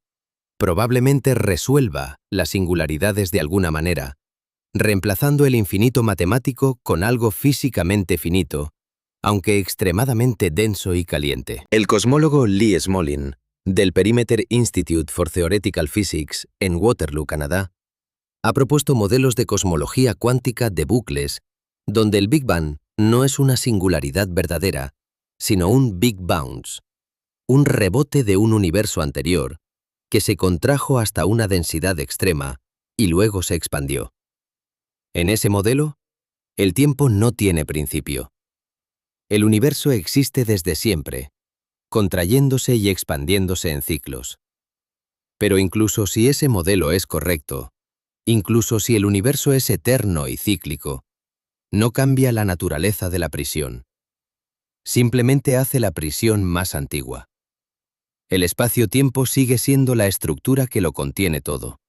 probablemente resuelva las singularidades de alguna manera, reemplazando el infinito matemático con algo físicamente finito, aunque extremadamente denso y caliente. El cosmólogo Lee Smolin, del Perimeter Institute for Theoretical Physics en Waterloo, Canadá, ha propuesto modelos de cosmología cuántica de bucles, donde el Big Bang no es una singularidad verdadera, sino un Big Bounce, un rebote de un universo anterior que se contrajo hasta una densidad extrema y luego se expandió. En ese modelo, el tiempo no tiene principio. El universo existe desde siempre, contrayéndose y expandiéndose en ciclos. Pero incluso si ese modelo es correcto, incluso si el universo es eterno y cíclico, no cambia la naturaleza de la prisión. Simplemente hace la prisión más antigua. El espacio-tiempo sigue siendo la estructura que lo contiene todo.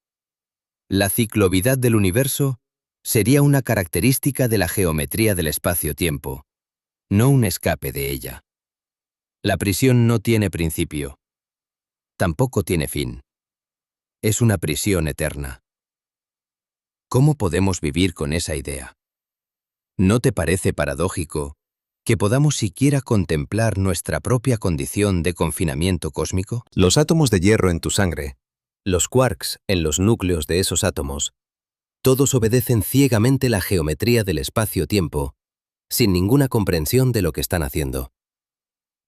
La ciclovidad del universo sería una característica de la geometría del espacio-tiempo, no un escape de ella. La prisión no tiene principio. Tampoco tiene fin. Es una prisión eterna. ¿Cómo podemos vivir con esa idea? ¿No te parece paradójico que podamos siquiera contemplar nuestra propia condición de confinamiento cósmico? Los átomos de hierro en tu sangre, los quarks en los núcleos de esos átomos, todos obedecen ciegamente la geometría del espacio-tiempo, sin ninguna comprensión de lo que están haciendo.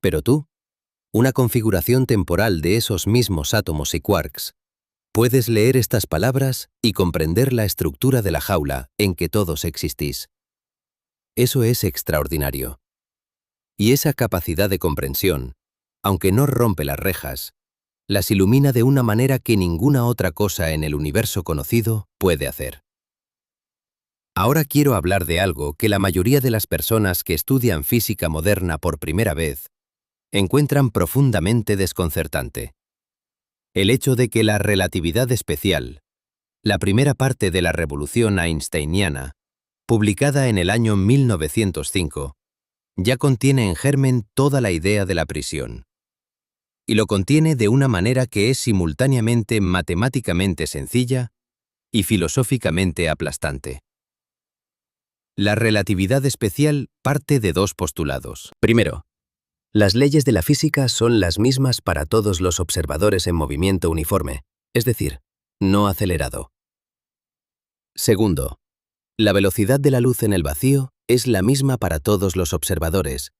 Pero tú, una configuración temporal de esos mismos átomos y quarks, puedes leer estas palabras y comprender la estructura de la jaula en que todos existís. Eso es extraordinario. Y esa capacidad de comprensión, aunque no rompe las rejas, las ilumina de una manera que ninguna otra cosa en el universo conocido puede hacer. Ahora quiero hablar de algo que la mayoría de las personas que estudian física moderna por primera vez encuentran profundamente desconcertante. El hecho de que la relatividad especial, la primera parte de la revolución einsteiniana, publicada en el año 1905, ya contiene en germen toda la idea de la prisión. y lo contiene de una manera que es simultáneamente matemáticamente sencilla y filosóficamente aplastante. La relatividad especial parte de dos postulados. Primero, las leyes de la física son las mismas para todos los observadores en movimiento uniforme, es decir, no acelerado. Segundo, la velocidad de la luz en el vacío es la misma para todos los observadores,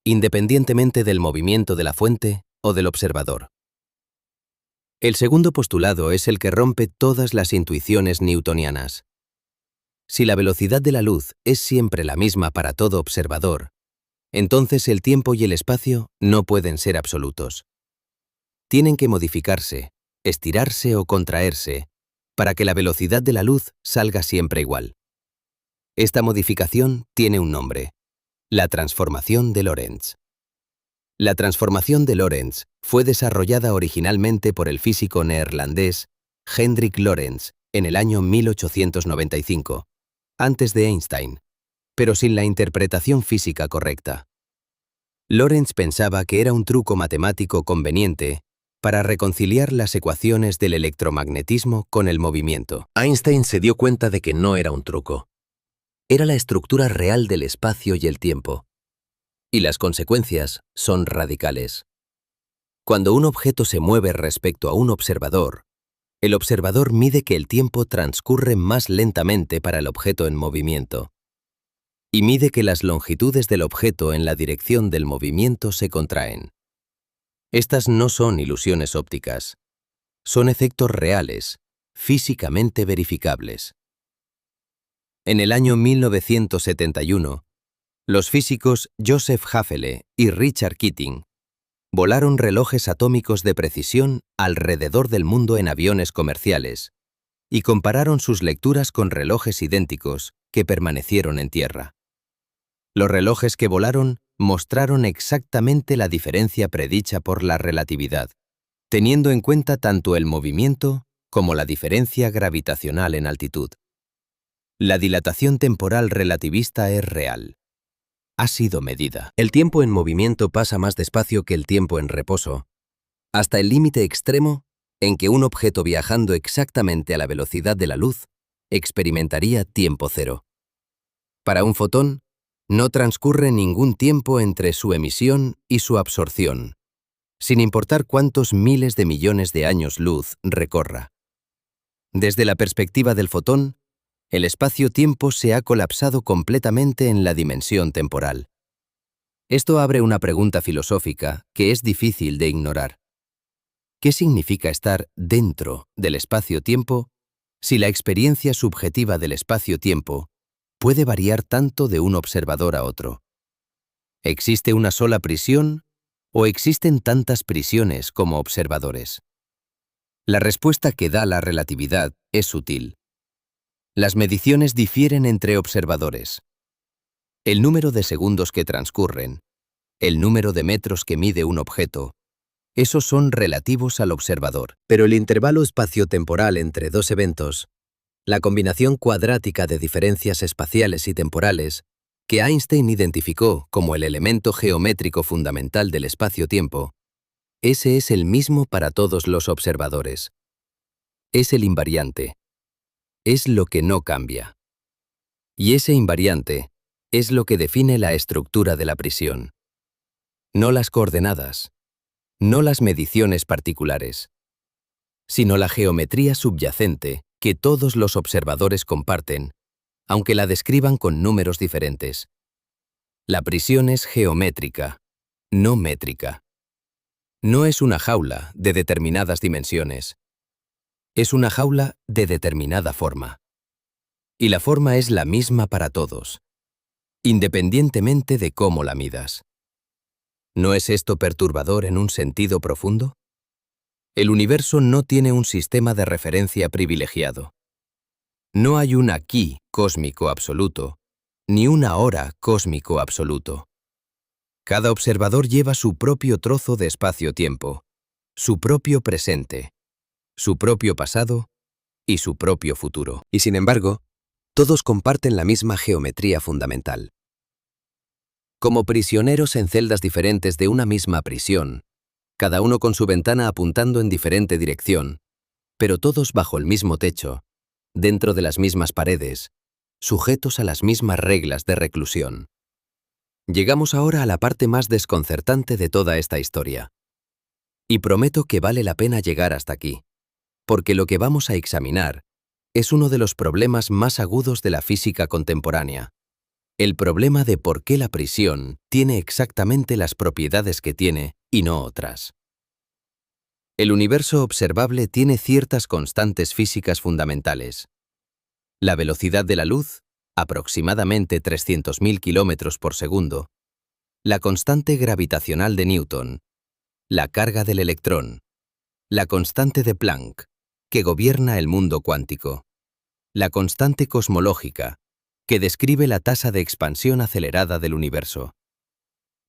independientemente del movimiento de la fuente o del observador. El segundo postulado es el que rompe todas las intuiciones newtonianas. Si la velocidad de la luz es siempre la misma para todo observador, entonces el tiempo y el espacio no pueden ser absolutos. Tienen que modificarse, estirarse o contraerse para que la velocidad de la luz salga siempre igual. Esta modificación tiene un nombre: la transformación de Lorentz. La transformación de Lorentz fue desarrollada originalmente por el físico neerlandés Hendrik Lorentz en el año 1895, antes de Einstein, pero sin la interpretación física correcta. Lorentz pensaba que era un truco matemático conveniente para reconciliar las ecuaciones del electromagnetismo con el movimiento. Einstein se dio cuenta de que no era un truco. Era la estructura real del espacio y el tiempo. Y las consecuencias son radicales. Cuando un objeto se mueve respecto a un observador, el observador mide que el tiempo transcurre más lentamente para el objeto en movimiento. Y mide que las longitudes del objeto en la dirección del movimiento se contraen. Estas no son ilusiones ópticas. Son efectos reales, físicamente verificables. En el año 1971, los físicos Joseph Haffele y Richard Keating volaron relojes atómicos de precisión alrededor del mundo en aviones comerciales y compararon sus lecturas con relojes idénticos que permanecieron en tierra. Los relojes que volaron mostraron exactamente la diferencia predicha por la relatividad, teniendo en cuenta tanto el movimiento como la diferencia gravitacional en altitud. La dilatación temporal relativista es real. Ha sido medida. El tiempo en movimiento pasa más despacio que el tiempo en reposo, hasta el límite extremo en que un objeto viajando exactamente a la velocidad de la luz experimentaría tiempo cero. Para un fotón, no transcurre ningún tiempo entre su emisión y su absorción, sin importar cuántos miles de millones de años luz recorra. Desde la perspectiva del fotón, el espacio-tiempo se ha colapsado completamente en la dimensión temporal. Esto abre una pregunta filosófica que es difícil de ignorar. ¿Qué significa estar dentro del espacio-tiempo si la experiencia subjetiva del espacio-tiempo puede variar tanto de un observador a otro? ¿Existe una sola prisión o existen tantas prisiones como observadores? La respuesta que da la relatividad es sutil. Las mediciones difieren entre observadores. El número de segundos que transcurren, el número de metros que mide un objeto, esos son relativos al observador. Pero el intervalo espaciotemporal entre dos eventos, la combinación cuadrática de diferencias espaciales y temporales, que Einstein identificó como el elemento geométrico fundamental del espacio-tiempo, ese es el mismo para todos los observadores. Es el invariante. Es lo que no cambia. Y ese invariante es lo que define la estructura de la prisión. No las coordenadas, no las mediciones particulares, sino la geometría subyacente que todos los observadores comparten, aunque la describan con números diferentes. La prisión es geométrica, no métrica. No es una jaula de determinadas dimensiones. Es una jaula de determinada forma. Y la forma es la misma para todos, independientemente de cómo la midas. ¿No es esto perturbador en un sentido profundo? El universo no tiene un sistema de referencia privilegiado. No hay un aquí cósmico absoluto, ni un ahora cósmico absoluto. Cada observador lleva su propio trozo de espacio-tiempo, su propio presente, su propio pasado y su propio futuro. Y sin embargo, todos comparten la misma geometría fundamental. Como prisioneros en celdas diferentes de una misma prisión, cada uno con su ventana apuntando en diferente dirección, pero todos bajo el mismo techo, dentro de las mismas paredes, sujetos a las mismas reglas de reclusión. Llegamos ahora a la parte más desconcertante de toda esta historia. Y prometo que vale la pena llegar hasta aquí, porque lo que vamos a examinar es uno de los problemas más agudos de la física contemporánea. El problema de por qué la prisión tiene exactamente las propiedades que tiene y no otras. El universo observable tiene ciertas constantes físicas fundamentales. La velocidad de la luz, aproximadamente 300.000 kilómetros por segundo, la constante gravitacional de Newton, la carga del electrón, la constante de Planck, que gobierna el mundo cuántico, la constante cosmológica, que describe la tasa de expansión acelerada del universo.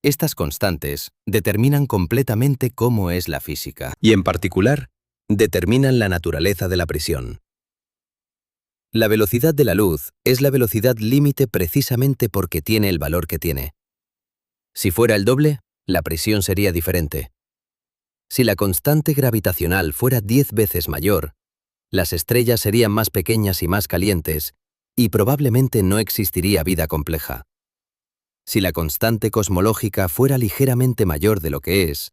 Estas constantes determinan completamente cómo es la física, y en particular, determinan la naturaleza de la prisión. La velocidad de la luz es la velocidad límite precisamente porque tiene el valor que tiene. Si fuera el doble, la prisión sería diferente. Si la constante gravitacional fuera 10 veces mayor, las estrellas serían más pequeñas y más calientes, y probablemente no existiría vida compleja. Si la constante cosmológica fuera ligeramente mayor de lo que es,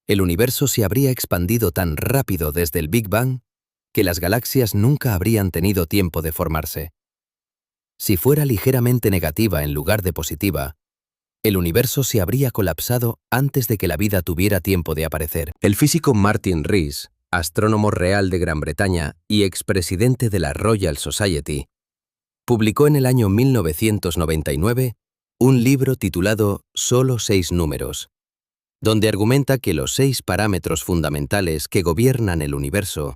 el universo se habría expandido tan rápido desde el Big Bang que las galaxias nunca habrían tenido tiempo de formarse. Si fuera ligeramente negativa en lugar de positiva, el universo se habría colapsado antes de que la vida tuviera tiempo de aparecer. El físico Martin Rees, astrónomo real de Gran Bretaña y expresidente de la Royal Society, publicó en el año 1999 un libro titulado Solo 6 números, donde argumenta que los 6 parámetros fundamentales que gobiernan el universo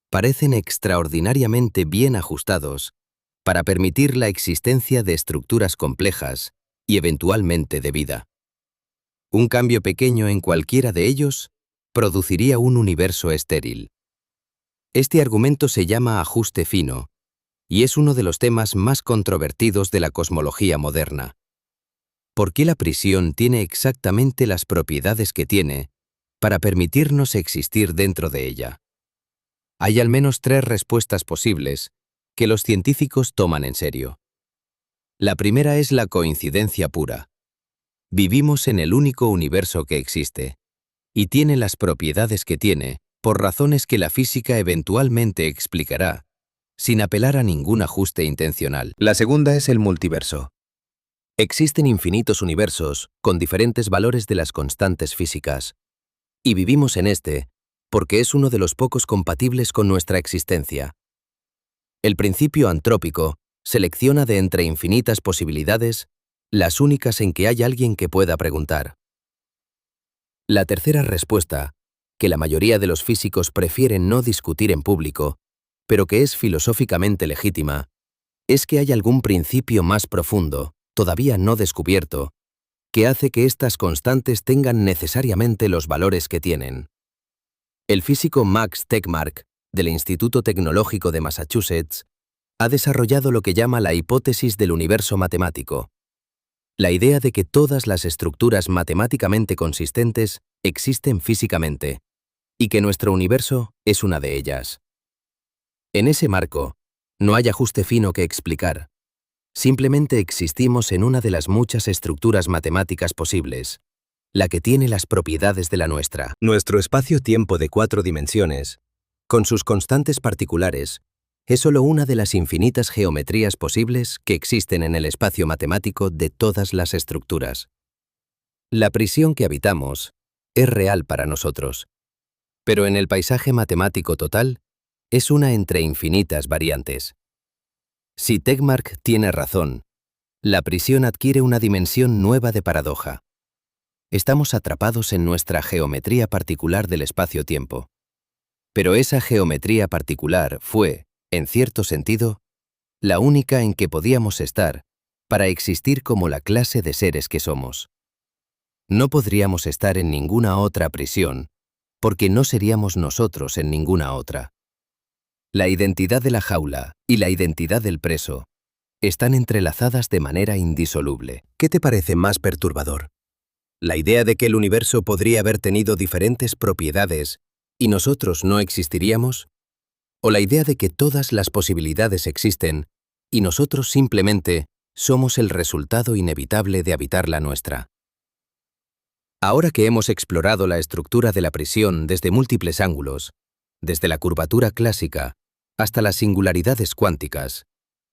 parecen extraordinariamente bien ajustados para permitir la existencia de estructuras complejas y eventualmente de vida. Un cambio pequeño en cualquiera de ellos produciría un universo estéril. Este argumento se llama ajuste fino y es uno de los temas más controvertidos de la cosmología moderna. ¿Por qué la prisión tiene exactamente las propiedades que tiene para permitirnos existir dentro de ella? Hay al menos 3 respuestas posibles que los científicos toman en serio. La primera es la coincidencia pura. Vivimos en el único universo que existe, y tiene las propiedades que tiene por razones que la física eventualmente explicará, sin apelar a ningún ajuste intencional. La segunda es el multiverso. Existen infinitos universos con diferentes valores de las constantes físicas, y vivimos en este porque es uno de los pocos compatibles con nuestra existencia. El principio antrópico selecciona de entre infinitas posibilidades las únicas en que hay alguien que pueda preguntar. La tercera respuesta, que la mayoría de los físicos prefieren no discutir en público, pero que es filosóficamente legítima, es que hay algún principio más profundo, todavía no descubierto, que hace que estas constantes tengan necesariamente los valores que tienen. El físico Max Tegmark, del Instituto Tecnológico de Massachusetts, ha desarrollado lo que llama la hipótesis del universo matemático, la idea de que todas las estructuras matemáticamente consistentes existen físicamente, y que nuestro universo es una de ellas. En ese marco, no hay ajuste fino que explicar. Simplemente existimos en una de las muchas estructuras matemáticas posibles, la que tiene las propiedades de la nuestra. Nuestro espacio-tiempo de 4 dimensiones, con sus constantes particulares, es solo una de las infinitas geometrías posibles que existen en el espacio matemático de todas las estructuras. La prisión que habitamos es real para nosotros, pero en el paisaje matemático total es una entre infinitas variantes. Si Tegmark tiene razón, la prisión adquiere una dimensión nueva de paradoja. Estamos atrapados en nuestra geometría particular del espacio-tiempo. Pero esa geometría particular fue, en cierto sentido, la única en que podíamos estar para existir como la clase de seres que somos. No podríamos estar en ninguna otra prisión, porque no seríamos nosotros en ninguna otra. La identidad de la jaula y la identidad del preso están entrelazadas de manera indisoluble. ¿Qué te parece más perturbador? La idea de que el universo podría haber tenido diferentes propiedades y nosotros no existiríamos, o la idea de que todas las posibilidades existen y nosotros simplemente somos el resultado inevitable de habitar la nuestra. Ahora que hemos explorado la estructura de la prisión desde múltiples ángulos, desde la curvatura clásica hasta las singularidades cuánticas,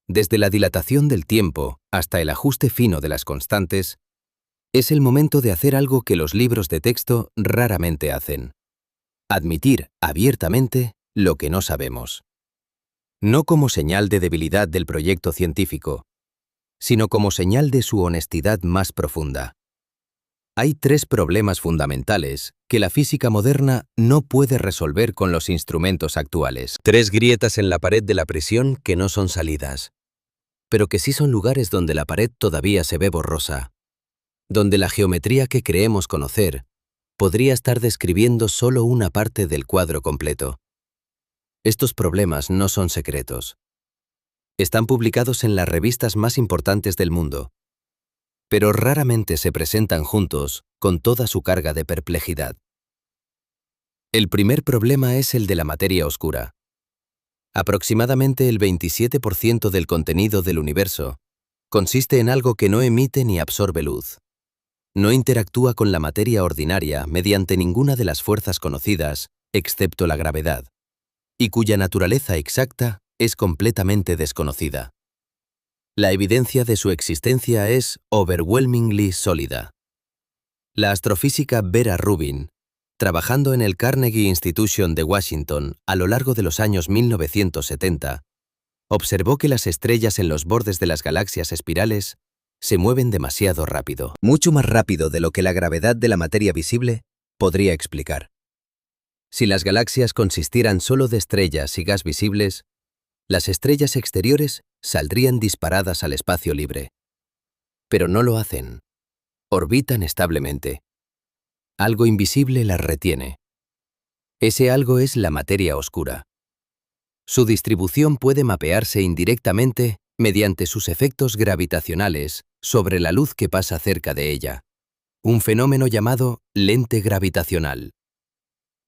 desde la dilatación del tiempo hasta el ajuste fino de las constantes, es el momento de hacer algo que los libros de texto raramente hacen: admitir abiertamente lo que no sabemos. No como señal de debilidad del proyecto científico, sino como señal de su honestidad más profunda. Hay 3 problemas fundamentales que la física moderna no puede resolver con los instrumentos actuales. 3 grietas en la pared de la prisión que no son salidas, pero que sí son lugares donde la pared todavía se ve borrosa, donde la geometría que creemos conocer podría estar describiendo solo una parte del cuadro completo. Estos problemas no son secretos. Están publicados en las revistas más importantes del mundo, pero raramente se presentan juntos con toda su carga de perplejidad. El primer problema es el de la materia oscura. Aproximadamente el 27% del contenido del universo consiste en algo que no emite ni absorbe luz. No interactúa con la materia ordinaria mediante ninguna de las fuerzas conocidas, excepto la gravedad, y cuya naturaleza exacta es completamente desconocida. La evidencia de su existencia es overwhelmingly sólida. La astrofísica Vera Rubin, trabajando en el Carnegie Institution de Washington a lo largo de los años 1970, observó que las estrellas en los bordes de las galaxias espirales se mueven demasiado rápido, mucho más rápido de lo que la gravedad de la materia visible podría explicar. Si las galaxias consistieran solo de estrellas y gas visibles, las estrellas exteriores saldrían disparadas al espacio libre. Pero no lo hacen. Orbitan establemente. Algo invisible las retiene. Ese algo es la materia oscura. Su distribución puede mapearse indirectamente mediante sus efectos gravitacionales sobre la luz que pasa cerca de ella, un fenómeno llamado lente gravitacional.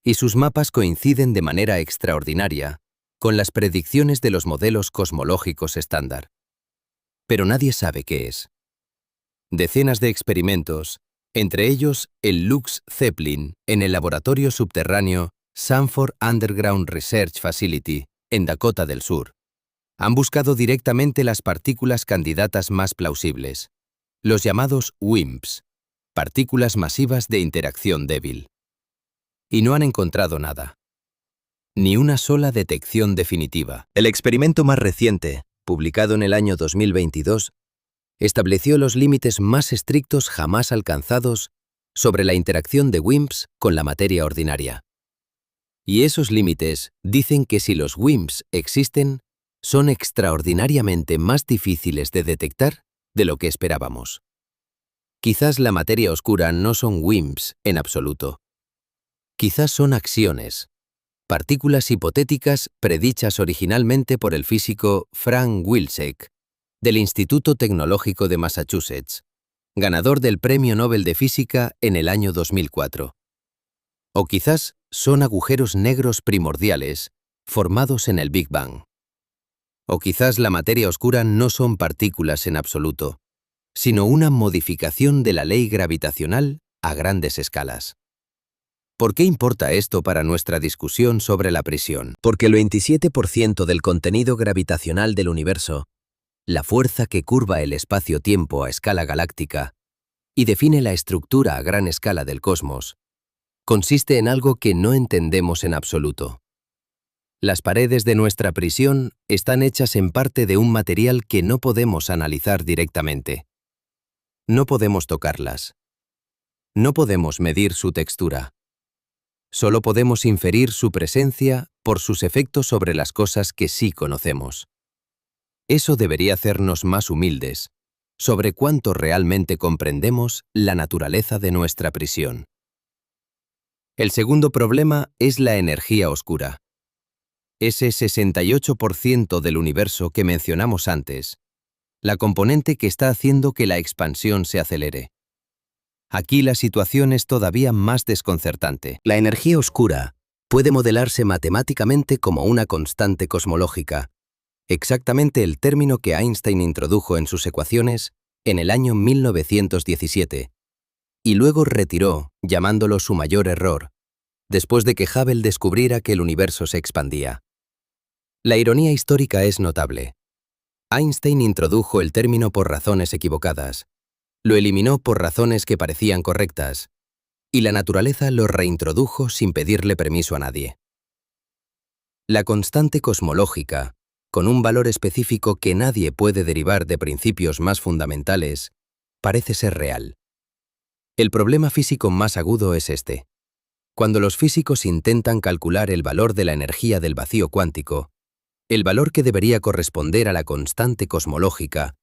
Y sus mapas coinciden de manera extraordinaria con las predicciones de los modelos cosmológicos estándar. Pero nadie sabe qué es. Decenas de experimentos, entre ellos el Lux Zeppelin en el laboratorio subterráneo Sanford Underground Research Facility, en Dakota del Sur, han buscado directamente las partículas candidatas más plausibles, los llamados WIMPs, partículas masivas de interacción débil. Y no han encontrado nada. Ni una sola detección definitiva. El experimento más reciente, publicado en el año 2022, estableció los límites más estrictos jamás alcanzados sobre la interacción de WIMPs con la materia ordinaria. Y esos límites dicen que si los WIMPs existen, son extraordinariamente más difíciles de detectar de lo que esperábamos. Quizás la materia oscura no son WIMPs en absoluto. Quizás son acciones, partículas hipotéticas predichas originalmente por el físico Frank Wilczek, del Instituto Tecnológico de Massachusetts, ganador del Premio Nobel de Física en el año 2004. O quizás son agujeros negros primordiales formados en el Big Bang. O quizás la materia oscura no son partículas en absoluto, sino una modificación de la ley gravitacional a grandes escalas. ¿Por qué importa esto para nuestra discusión sobre la prisión? Porque el 27% del contenido gravitacional del universo, la fuerza que curva el espacio-tiempo a escala galáctica y define la estructura a gran escala del cosmos, consiste en algo que no entendemos en absoluto. Las paredes de nuestra prisión están hechas en parte de un material que no podemos analizar directamente. No podemos tocarlas. No podemos medir su textura. Solo podemos inferir su presencia por sus efectos sobre las cosas que sí conocemos. Eso debería hacernos más humildes sobre cuánto realmente comprendemos la naturaleza de nuestra prisión. El segundo problema es la energía oscura. Ese 68% del universo que mencionamos antes, la componente que está haciendo que la expansión se acelere. Aquí la situación es todavía más desconcertante. La energía oscura puede modelarse matemáticamente como una constante cosmológica, exactamente el término que Einstein introdujo en sus ecuaciones en el año 1917, y luego retiró, llamándolo su mayor error, después de que Hubble descubriera que el universo se expandía. La ironía histórica es notable. Einstein introdujo el término por razones equivocadas, lo eliminó por razones que parecían correctas, y la naturaleza lo reintrodujo sin pedirle permiso a nadie. La constante cosmológica, con un valor específico que nadie puede derivar de principios más fundamentales, parece ser real. El problema físico más agudo es este. Cuando los físicos intentan calcular el valor de la energía del vacío cuántico, el valor que debería corresponder a la constante cosmológica,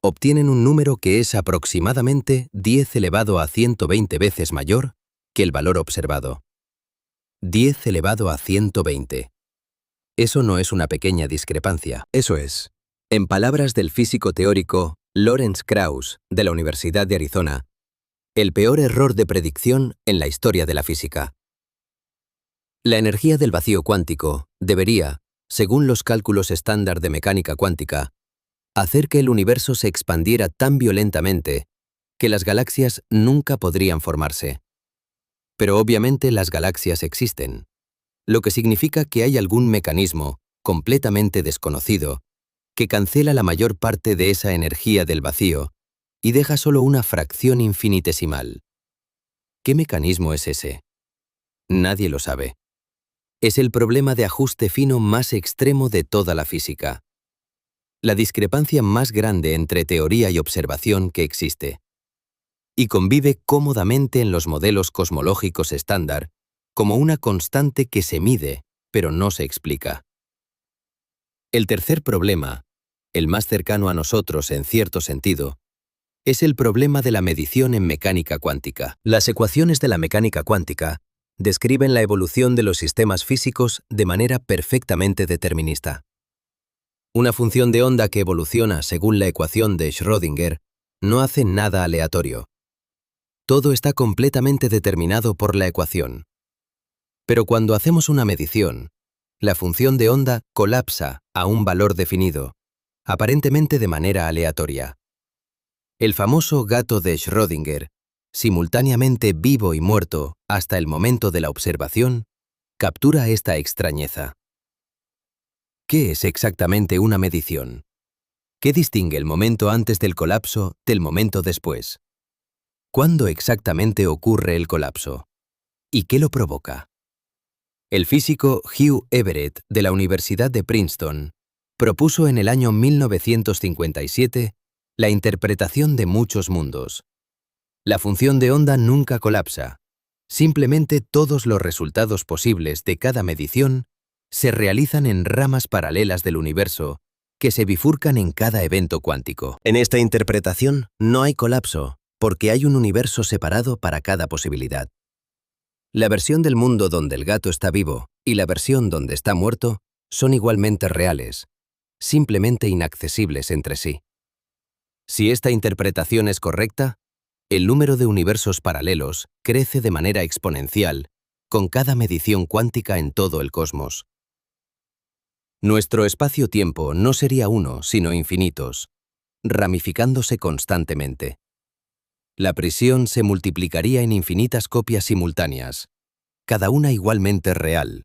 obtienen un número que es aproximadamente 10 elevado a 120 veces mayor que el valor observado. 10 elevado a 120. Eso no es una pequeña discrepancia. Eso es, en palabras del físico teórico Lawrence Krauss, de la Universidad de Arizona, el peor error de predicción en la historia de la física. La energía del vacío cuántico debería, según los cálculos estándar de mecánica cuántica, hacer que el universo se expandiera tan violentamente que las galaxias nunca podrían formarse. Pero obviamente las galaxias existen, lo que significa que hay algún mecanismo, completamente desconocido, que cancela la mayor parte de esa energía del vacío y deja solo una fracción infinitesimal. ¿Qué mecanismo es ese? Nadie lo sabe. Es el problema de ajuste fino más extremo de toda la física. La discrepancia más grande entre teoría y observación que existe. Y convive cómodamente en los modelos cosmológicos estándar como una constante que se mide, pero no se explica. El tercer problema, el más cercano a nosotros en cierto sentido, es el problema de la medición en mecánica cuántica. Las ecuaciones de la mecánica cuántica describen la evolución de los sistemas físicos de manera perfectamente determinista. Una función de onda que evoluciona según la ecuación de Schrödinger no hace nada aleatorio. Todo está completamente determinado por la ecuación. Pero cuando hacemos una medición, la función de onda colapsa a un valor definido, aparentemente de manera aleatoria. El famoso gato de Schrödinger, simultáneamente vivo y muerto hasta el momento de la observación, captura esta extrañeza. ¿Qué es exactamente una medición? ¿Qué distingue el momento antes del colapso del momento después? ¿Cuándo exactamente ocurre el colapso? ¿Y qué lo provoca? El físico Hugh Everett de la Universidad de Princeton propuso en el año 1957 la interpretación de muchos mundos. La función de onda nunca colapsa. Simplemente todos los resultados posibles de cada medición se realizan en ramas paralelas del universo que se bifurcan en cada evento cuántico. En esta interpretación no hay colapso, porque hay un universo separado para cada posibilidad. La versión del mundo donde el gato está vivo y la versión donde está muerto son igualmente reales, simplemente inaccesibles entre sí. Si esta interpretación es correcta, el número de universos paralelos crece de manera exponencial con cada medición cuántica en todo el cosmos. Nuestro espacio-tiempo no sería uno, sino infinitos, ramificándose constantemente. La prisión se multiplicaría en infinitas copias simultáneas, cada una igualmente real,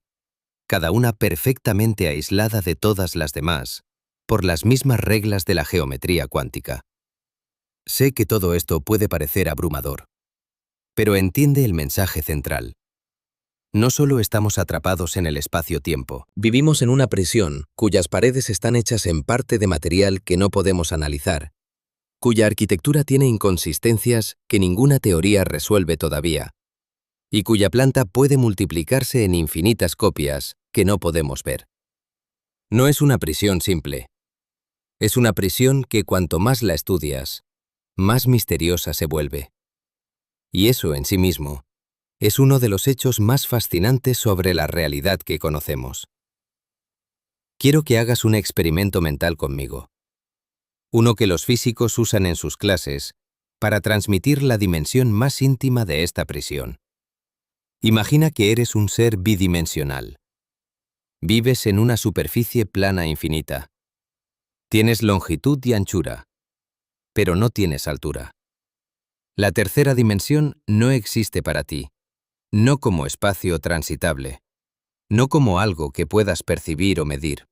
cada una perfectamente aislada de todas las demás, por las mismas reglas de la geometría cuántica. Sé que todo esto puede parecer abrumador, pero entiende el mensaje central. No solo estamos atrapados en el espacio-tiempo, vivimos en una prisión cuyas paredes están hechas en parte de material que no podemos analizar, cuya arquitectura tiene inconsistencias que ninguna teoría resuelve todavía, y cuya planta puede multiplicarse en infinitas copias que no podemos ver. No es una prisión simple. Es una prisión que cuanto más la estudias, más misteriosa se vuelve. Y eso en sí mismo es uno de los hechos más fascinantes sobre la realidad que conocemos. Quiero que hagas un experimento mental conmigo. Uno que los físicos usan en sus clases para transmitir la dimensión más íntima de esta prisión. Imagina que eres un ser bidimensional. Vives en una superficie plana infinita. Tienes longitud y anchura, pero no tienes altura. La tercera dimensión no existe para ti, no como espacio transitable, no como algo que puedas percibir o medir.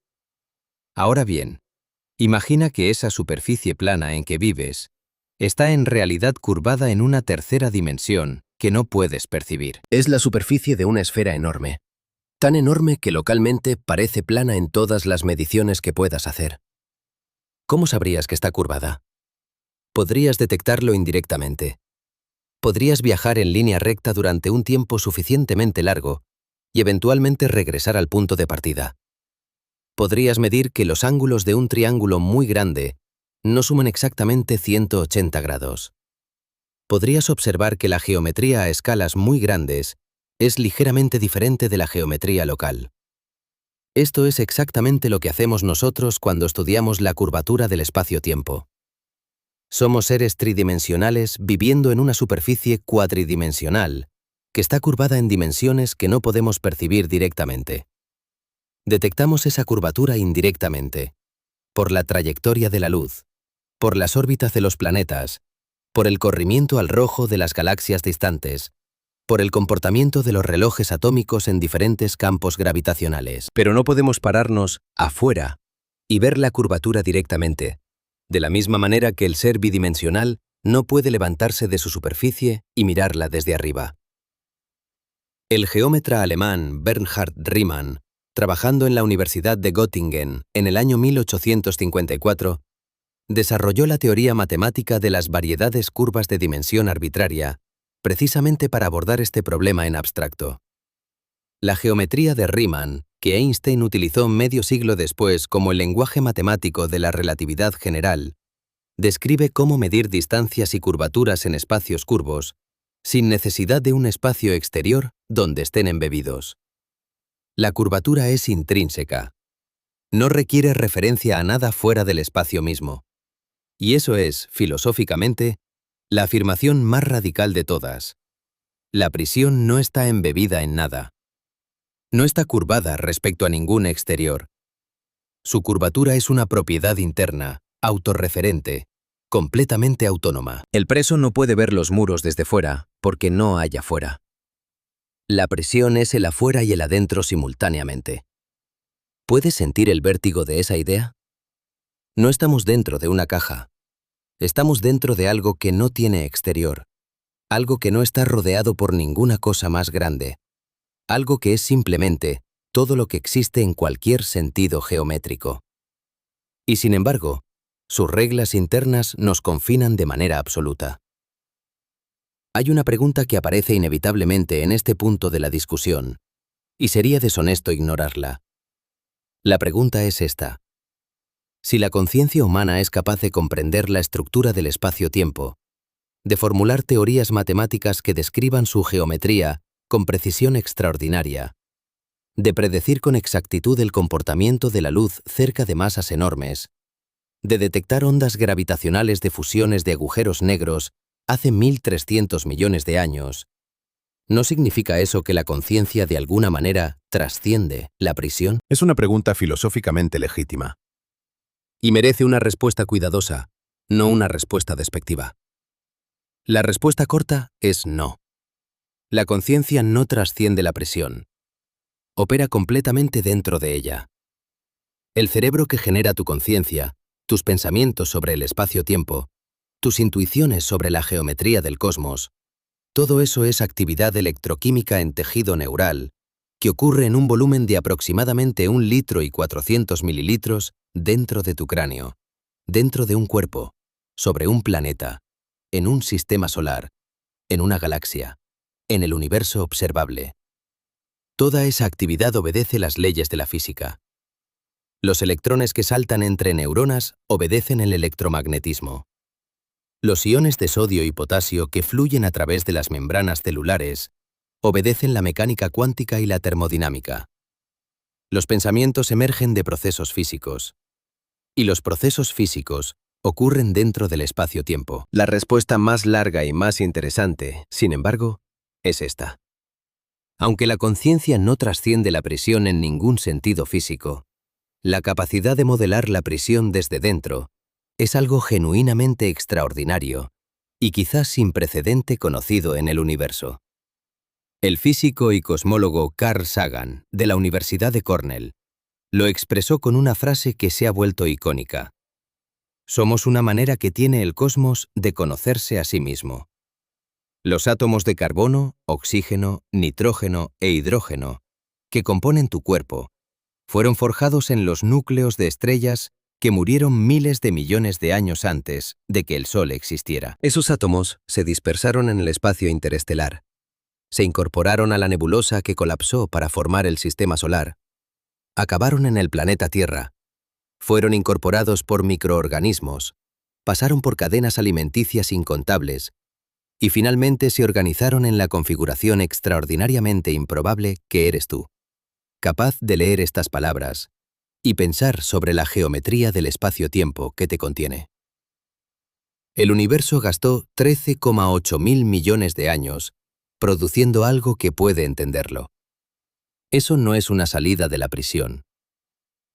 Ahora bien, imagina que esa superficie plana en que vives está en realidad curvada en una tercera dimensión que no puedes percibir. Es la superficie de una esfera enorme, tan enorme que localmente parece plana en todas las mediciones que puedas hacer. ¿Cómo sabrías que está curvada? Podrías detectarlo indirectamente. Podrías viajar en línea recta durante un tiempo suficientemente largo y eventualmente regresar al punto de partida. Podrías medir que los ángulos de un triángulo muy grande no suman exactamente 180 grados. Podrías observar que la geometría a escalas muy grandes es ligeramente diferente de la geometría local. Esto es exactamente lo que hacemos nosotros cuando estudiamos la curvatura del espacio-tiempo. Somos seres tridimensionales viviendo en una superficie cuatridimensional que está curvada en dimensiones que no podemos percibir directamente. Detectamos esa curvatura indirectamente, por la trayectoria de la luz, por las órbitas de los planetas, por el corrimiento al rojo de las galaxias distantes, por el comportamiento de los relojes atómicos en diferentes campos gravitacionales. Pero no podemos pararnos afuera y ver la curvatura directamente, de la misma manera que el ser bidimensional no puede levantarse de su superficie y mirarla desde arriba. El geómetra alemán Bernhard Riemann, trabajando en la Universidad de Göttingen en el año 1854, desarrolló la teoría matemática de las variedades curvas de dimensión arbitraria, precisamente para abordar este problema en abstracto. La geometría de Riemann, que Einstein utilizó medio siglo después como el lenguaje matemático de la relatividad general, describe cómo medir distancias y curvaturas en espacios curvos, sin necesidad de un espacio exterior donde estén embebidos. La curvatura es intrínseca. No requiere referencia a nada fuera del espacio mismo. Y eso es, filosóficamente, la afirmación más radical de todas. La prisión no está embebida en nada. No está curvada respecto a ningún exterior. Su curvatura es una propiedad interna, autorreferente, completamente autónoma. El preso no puede ver los muros desde fuera, porque no hay afuera. La prisión es el afuera y el adentro simultáneamente. ¿Puedes sentir el vértigo de esa idea? No estamos dentro de una caja. Estamos dentro de algo que no tiene exterior, algo que no está rodeado por ninguna cosa más grande, algo que es simplemente todo lo que existe en cualquier sentido geométrico. Y sin embargo, sus reglas internas nos confinan de manera absoluta. Hay una pregunta que aparece inevitablemente en este punto de la discusión, y sería deshonesto ignorarla. La pregunta es esta. Si la conciencia humana es capaz de comprender la estructura del espacio-tiempo, de formular teorías matemáticas que describan su geometría con precisión extraordinaria, de predecir con exactitud el comportamiento de la luz cerca de masas enormes, de detectar ondas gravitacionales de fusiones de agujeros negros hace 1.300 millones de años, ¿no significa eso que la conciencia de alguna manera trasciende la prisión? Es una pregunta filosóficamente legítima. Y merece una respuesta cuidadosa, no una respuesta despectiva. La respuesta corta es no. La conciencia no trasciende la prisión. Opera completamente dentro de ella. El cerebro que genera tu conciencia, tus pensamientos sobre el espacio-tiempo, tus intuiciones sobre la geometría del cosmos, todo eso es actividad electroquímica en tejido neural que ocurre en un volumen de aproximadamente 1 litro y 400 mililitros dentro de tu cráneo, dentro de un cuerpo, sobre un planeta, en un sistema solar, en una galaxia, en el universo observable. Toda esa actividad obedece las leyes de la física. Los electrones que saltan entre neuronas obedecen el electromagnetismo. Los iones de sodio y potasio que fluyen a través de las membranas celulares obedecen la mecánica cuántica y la termodinámica. Los pensamientos emergen de procesos físicos. Y los procesos físicos ocurren dentro del espacio-tiempo. La respuesta más larga y más interesante, sin embargo, es esta. Aunque la conciencia no trasciende la prisión en ningún sentido físico, la capacidad de modelar la prisión desde dentro es algo genuinamente extraordinario y quizás sin precedente conocido en el universo. El físico y cosmólogo Carl Sagan, de la Universidad de Cornell, lo expresó con una frase que se ha vuelto icónica. Somos una manera que tiene el cosmos de conocerse a sí mismo. Los átomos de carbono, oxígeno, nitrógeno e hidrógeno, que componen tu cuerpo, fueron forjados en los núcleos de estrellas que murieron miles de millones de años antes de que el Sol existiera. Esos átomos se dispersaron en el espacio interestelar. Se incorporaron a la nebulosa que colapsó para formar el sistema solar. Acabaron en el planeta Tierra. Fueron incorporados por microorganismos. Pasaron por cadenas alimenticias incontables. Y finalmente se organizaron en la configuración extraordinariamente improbable que eres tú, capaz de leer estas palabras y pensar sobre la geometría del espacio-tiempo que te contiene. El universo gastó 13,8 mil millones de años produciendo algo que puede entenderlo. Eso no es una salida de la prisión,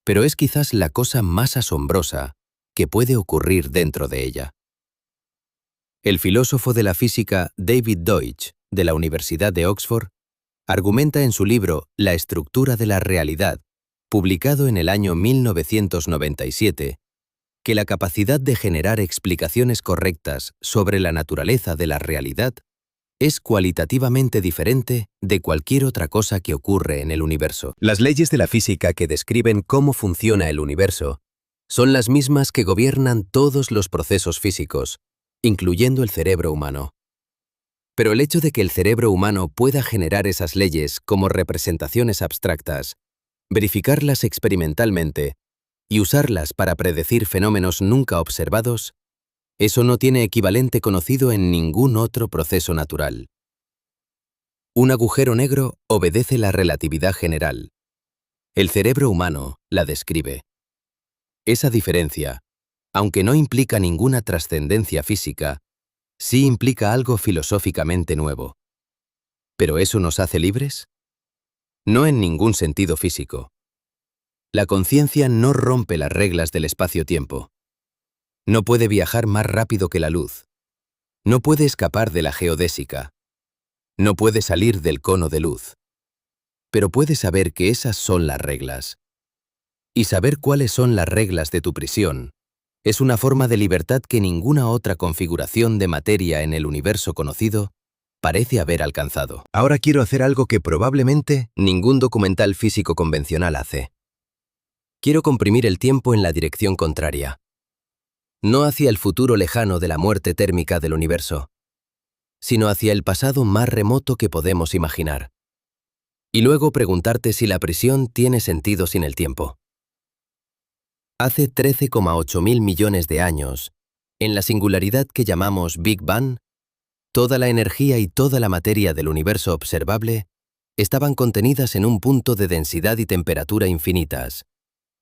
pero es quizás la cosa más asombrosa que puede ocurrir dentro de ella. El filósofo de la física David Deutsch, de la Universidad de Oxford, argumenta en su libro La estructura de la realidad, publicado en el año 1997, que la capacidad de generar explicaciones correctas sobre la naturaleza de la realidad es cualitativamente diferente de cualquier otra cosa que ocurre en el universo. Las leyes de la física que describen cómo funciona el universo son las mismas que gobiernan todos los procesos físicos, incluyendo el cerebro humano. Pero el hecho de que el cerebro humano pueda generar esas leyes como representaciones abstractas, verificarlas experimentalmente y usarlas para predecir fenómenos nunca observados, eso no tiene equivalente conocido en ningún otro proceso natural. Un agujero negro obedece la relatividad general. El cerebro humano la describe. Esa diferencia, aunque no implica ninguna trascendencia física, sí implica algo filosóficamente nuevo. ¿Pero eso nos hace libres? No en ningún sentido físico. La conciencia no rompe las reglas del espacio-tiempo. No puede viajar más rápido que la luz. No puede escapar de la geodésica. No puede salir del cono de luz. Pero puede saber que esas son las reglas. Y saber cuáles son las reglas de tu prisión es una forma de libertad que ninguna otra configuración de materia en el universo conocido parece haber alcanzado. Ahora quiero hacer algo que probablemente ningún documental físico convencional hace. Quiero comprimir el tiempo en la dirección contraria. No hacia el futuro lejano de la muerte térmica del universo, sino hacia el pasado más remoto que podemos imaginar. Y luego preguntarte si la prisión tiene sentido sin el tiempo. Hace 13,8 mil millones de años, en la singularidad que llamamos Big Bang, toda la energía y toda la materia del universo observable estaban contenidas en un punto de densidad y temperatura infinitas,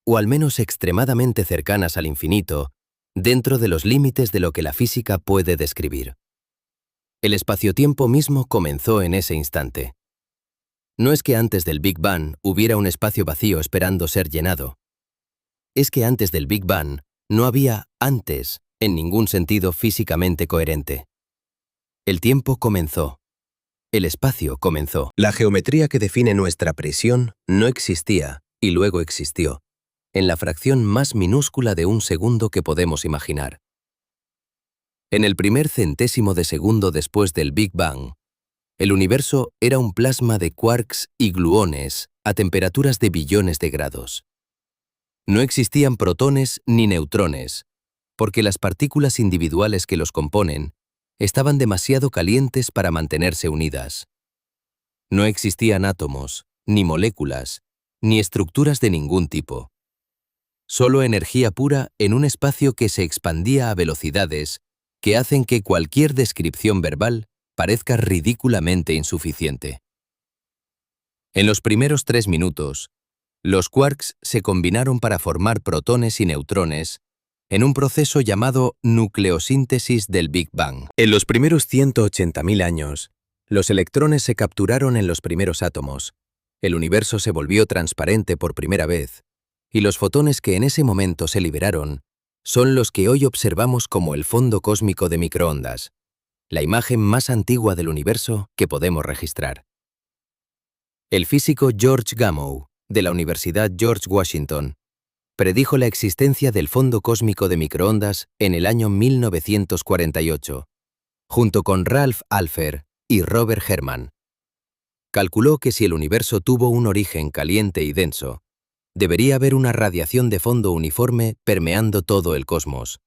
o al menos extremadamente cercanas al infinito, dentro de los límites de lo que la física puede describir. El espacio-tiempo mismo comenzó en ese instante. No es que antes del Big Bang hubiera un espacio vacío esperando ser llenado. Es que antes del Big Bang no había antes en ningún sentido físicamente coherente. El tiempo comenzó. El espacio comenzó. La geometría que define nuestra prisión no existía y luego existió, en la fracción más minúscula de un segundo que podemos imaginar. En el primer centésimo de segundo después del Big Bang, el universo era un plasma de quarks y gluones a temperaturas de billones de grados. No existían protones ni neutrones, porque las partículas individuales que los componen estaban demasiado calientes para mantenerse unidas. No existían átomos, ni moléculas, ni estructuras de ningún tipo. Solo energía pura en un espacio que se expandía a velocidades que hacen que cualquier descripción verbal parezca ridículamente insuficiente. En los primeros 3 minutos, los quarks se combinaron para formar protones y neutrones en un proceso llamado nucleosíntesis del Big Bang. En los primeros 180.000 años, los electrones se capturaron en los primeros átomos, el universo se volvió transparente por primera vez, y los fotones que en ese momento se liberaron son los que hoy observamos como el fondo cósmico de microondas, la imagen más antigua del universo que podemos registrar. El físico George Gamow, de la Universidad George Washington, predijo la existencia del fondo cósmico de microondas en el año 1948, junto con Ralph Alpher y Robert Herman. Calculó que si el universo tuvo un origen caliente y denso, debería haber una radiación de fondo uniforme permeando todo el cosmos,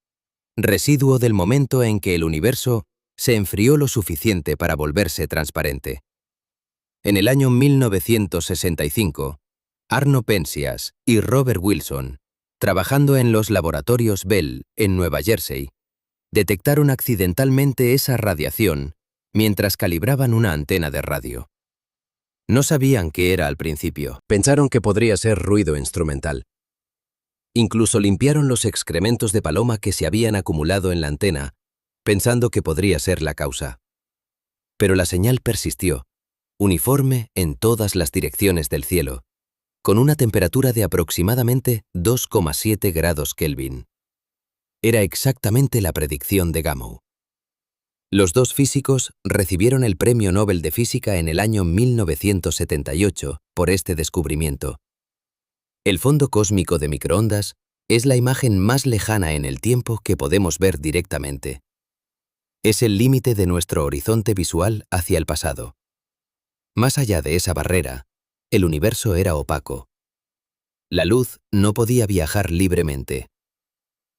residuo del momento en que el universo se enfrió lo suficiente para volverse transparente. En el año 1965, Arno Penzias y Robert Wilson, trabajando en los laboratorios Bell en Nueva Jersey, detectaron accidentalmente esa radiación mientras calibraban una antena de radio. No sabían qué era al principio. Pensaron que podría ser ruido instrumental. Incluso limpiaron los excrementos de paloma que se habían acumulado en la antena, pensando que podría ser la causa. Pero la señal persistió, uniforme en todas las direcciones del cielo, con una temperatura de aproximadamente 2,7 grados Kelvin. Era exactamente la predicción de Gamow. Los dos físicos recibieron el Premio Nobel de Física en el año 1978 por este descubrimiento. El fondo cósmico de microondas es la imagen más lejana en el tiempo que podemos ver directamente. Es el límite de nuestro horizonte visual hacia el pasado. Más allá de esa barrera, el universo era opaco. La luz no podía viajar libremente.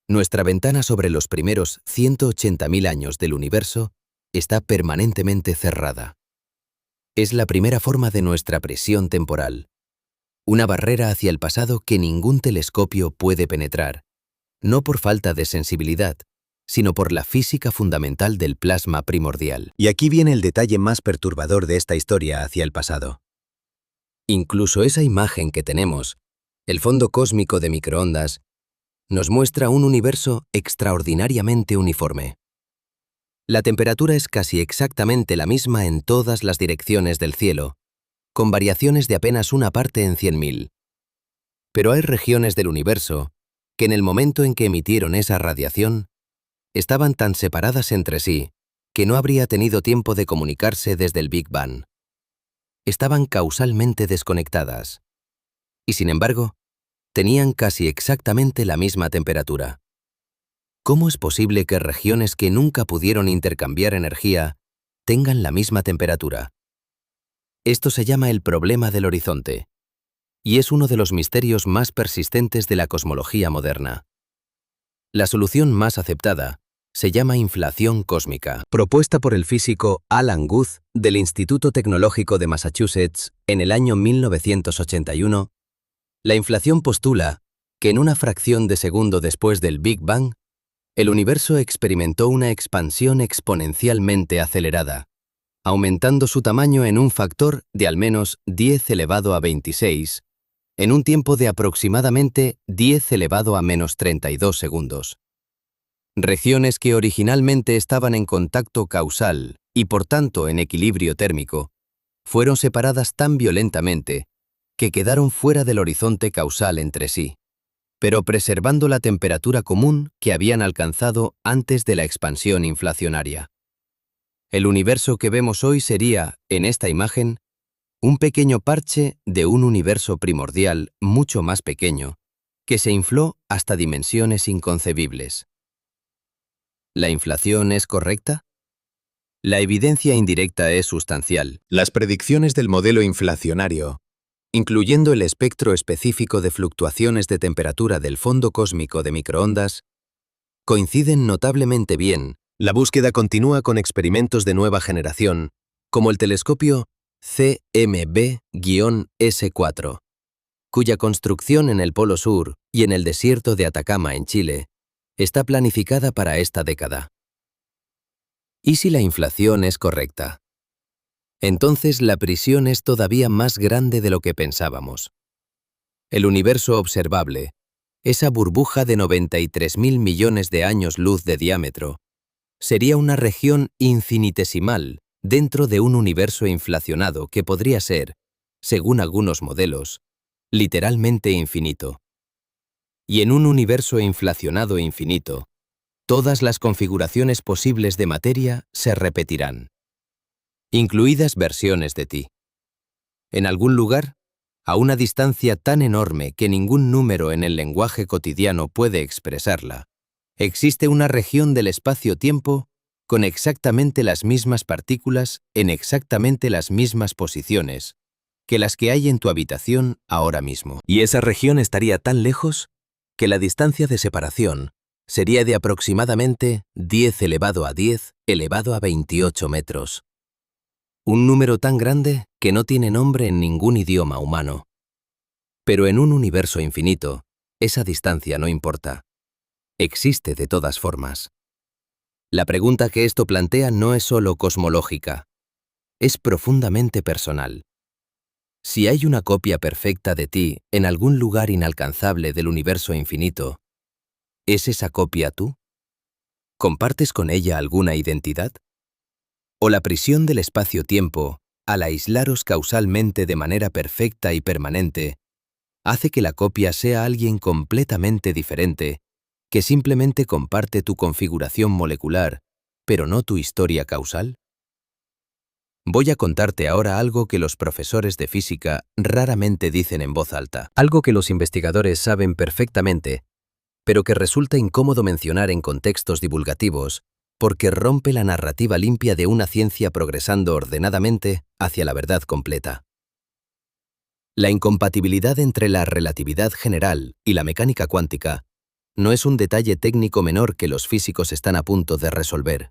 Nuestra ventana sobre los primeros 180.000 años del universo está permanentemente cerrada. Es la primera forma de nuestra presión temporal, una barrera hacia el pasado que ningún telescopio puede penetrar, no por falta de sensibilidad, sino por la física fundamental del plasma primordial. Y aquí viene el detalle más perturbador de esta historia hacia el pasado. Incluso esa imagen que tenemos, el fondo cósmico de microondas, nos muestra un universo extraordinariamente uniforme. La temperatura es casi exactamente la misma en todas las direcciones del cielo, con variaciones de apenas una parte en 100.000. Pero hay regiones del universo que en el momento en que emitieron esa radiación, estaban tan separadas entre sí que no habría tenido tiempo de comunicarse desde el Big Bang. Estaban causalmente desconectadas. Y sin embargo, tenían casi exactamente la misma temperatura. ¿Cómo es posible que regiones que nunca pudieron intercambiar energía tengan la misma temperatura? Esto se llama el problema del horizonte, y es uno de los misterios más persistentes de la cosmología moderna. La solución más aceptada se llama inflación cósmica, propuesta por el físico Alan Guth del Instituto Tecnológico de Massachusetts en el año 1981. La inflación postula que en una fracción de segundo después del Big Bang, el universo experimentó una expansión exponencialmente acelerada, aumentando su tamaño en un factor de al menos 10 elevado a 26, en un tiempo de aproximadamente 10 elevado a menos 32 segundos. Regiones que originalmente estaban en contacto causal y por tanto en equilibrio térmico, fueron separadas tan violentamente que quedaron fuera del horizonte causal entre sí, pero preservando la temperatura común que habían alcanzado antes de la expansión inflacionaria. El universo que vemos hoy sería, en esta imagen, un pequeño parche de un universo primordial mucho más pequeño, que se infló hasta dimensiones inconcebibles. ¿La inflación es correcta? La evidencia indirecta es sustancial. Las predicciones del modelo inflacionario, incluyendo el espectro específico de fluctuaciones de temperatura del fondo cósmico de microondas, coinciden notablemente bien. La búsqueda continúa con experimentos de nueva generación, como el telescopio CMB-S4, cuya construcción en el Polo Sur y en el desierto de Atacama, en Chile, está planificada para esta década. ¿Y si la inflación es correcta? Entonces la prisión es todavía más grande de lo que pensábamos. El universo observable, esa burbuja de 93.000 millones de años luz de diámetro, sería una región infinitesimal dentro de un universo inflacionado que podría ser, según algunos modelos, literalmente infinito. Y en un universo inflacionado e infinito, todas las configuraciones posibles de materia se repetirán, incluidas versiones de ti. En algún lugar, a una distancia tan enorme que ningún número en el lenguaje cotidiano puede expresarla, existe una región del espacio-tiempo con exactamente las mismas partículas en exactamente las mismas posiciones que las que hay en tu habitación ahora mismo. Y esa región estaría tan lejos que la distancia de separación sería de aproximadamente 10 elevado a 10 elevado a 28 metros. Un número tan grande que no tiene nombre en ningún idioma humano. Pero en un universo infinito, esa distancia no importa. Existe de todas formas. La pregunta que esto plantea no es solo cosmológica, es profundamente personal. Si hay una copia perfecta de ti en algún lugar inalcanzable del universo infinito, ¿es esa copia tú? ¿Compartes con ella alguna identidad? ¿O la prisión del espacio-tiempo, al aislaros causalmente de manera perfecta y permanente, hace que la copia sea alguien completamente diferente, que simplemente comparte tu configuración molecular, pero no tu historia causal? Voy a contarte ahora algo que los profesores de física raramente dicen en voz alta. Algo que los investigadores saben perfectamente, pero que resulta incómodo mencionar en contextos divulgativos porque rompe la narrativa limpia de una ciencia progresando ordenadamente hacia la verdad completa. La incompatibilidad entre la relatividad general y la mecánica cuántica no es un detalle técnico menor que los físicos están a punto de resolver.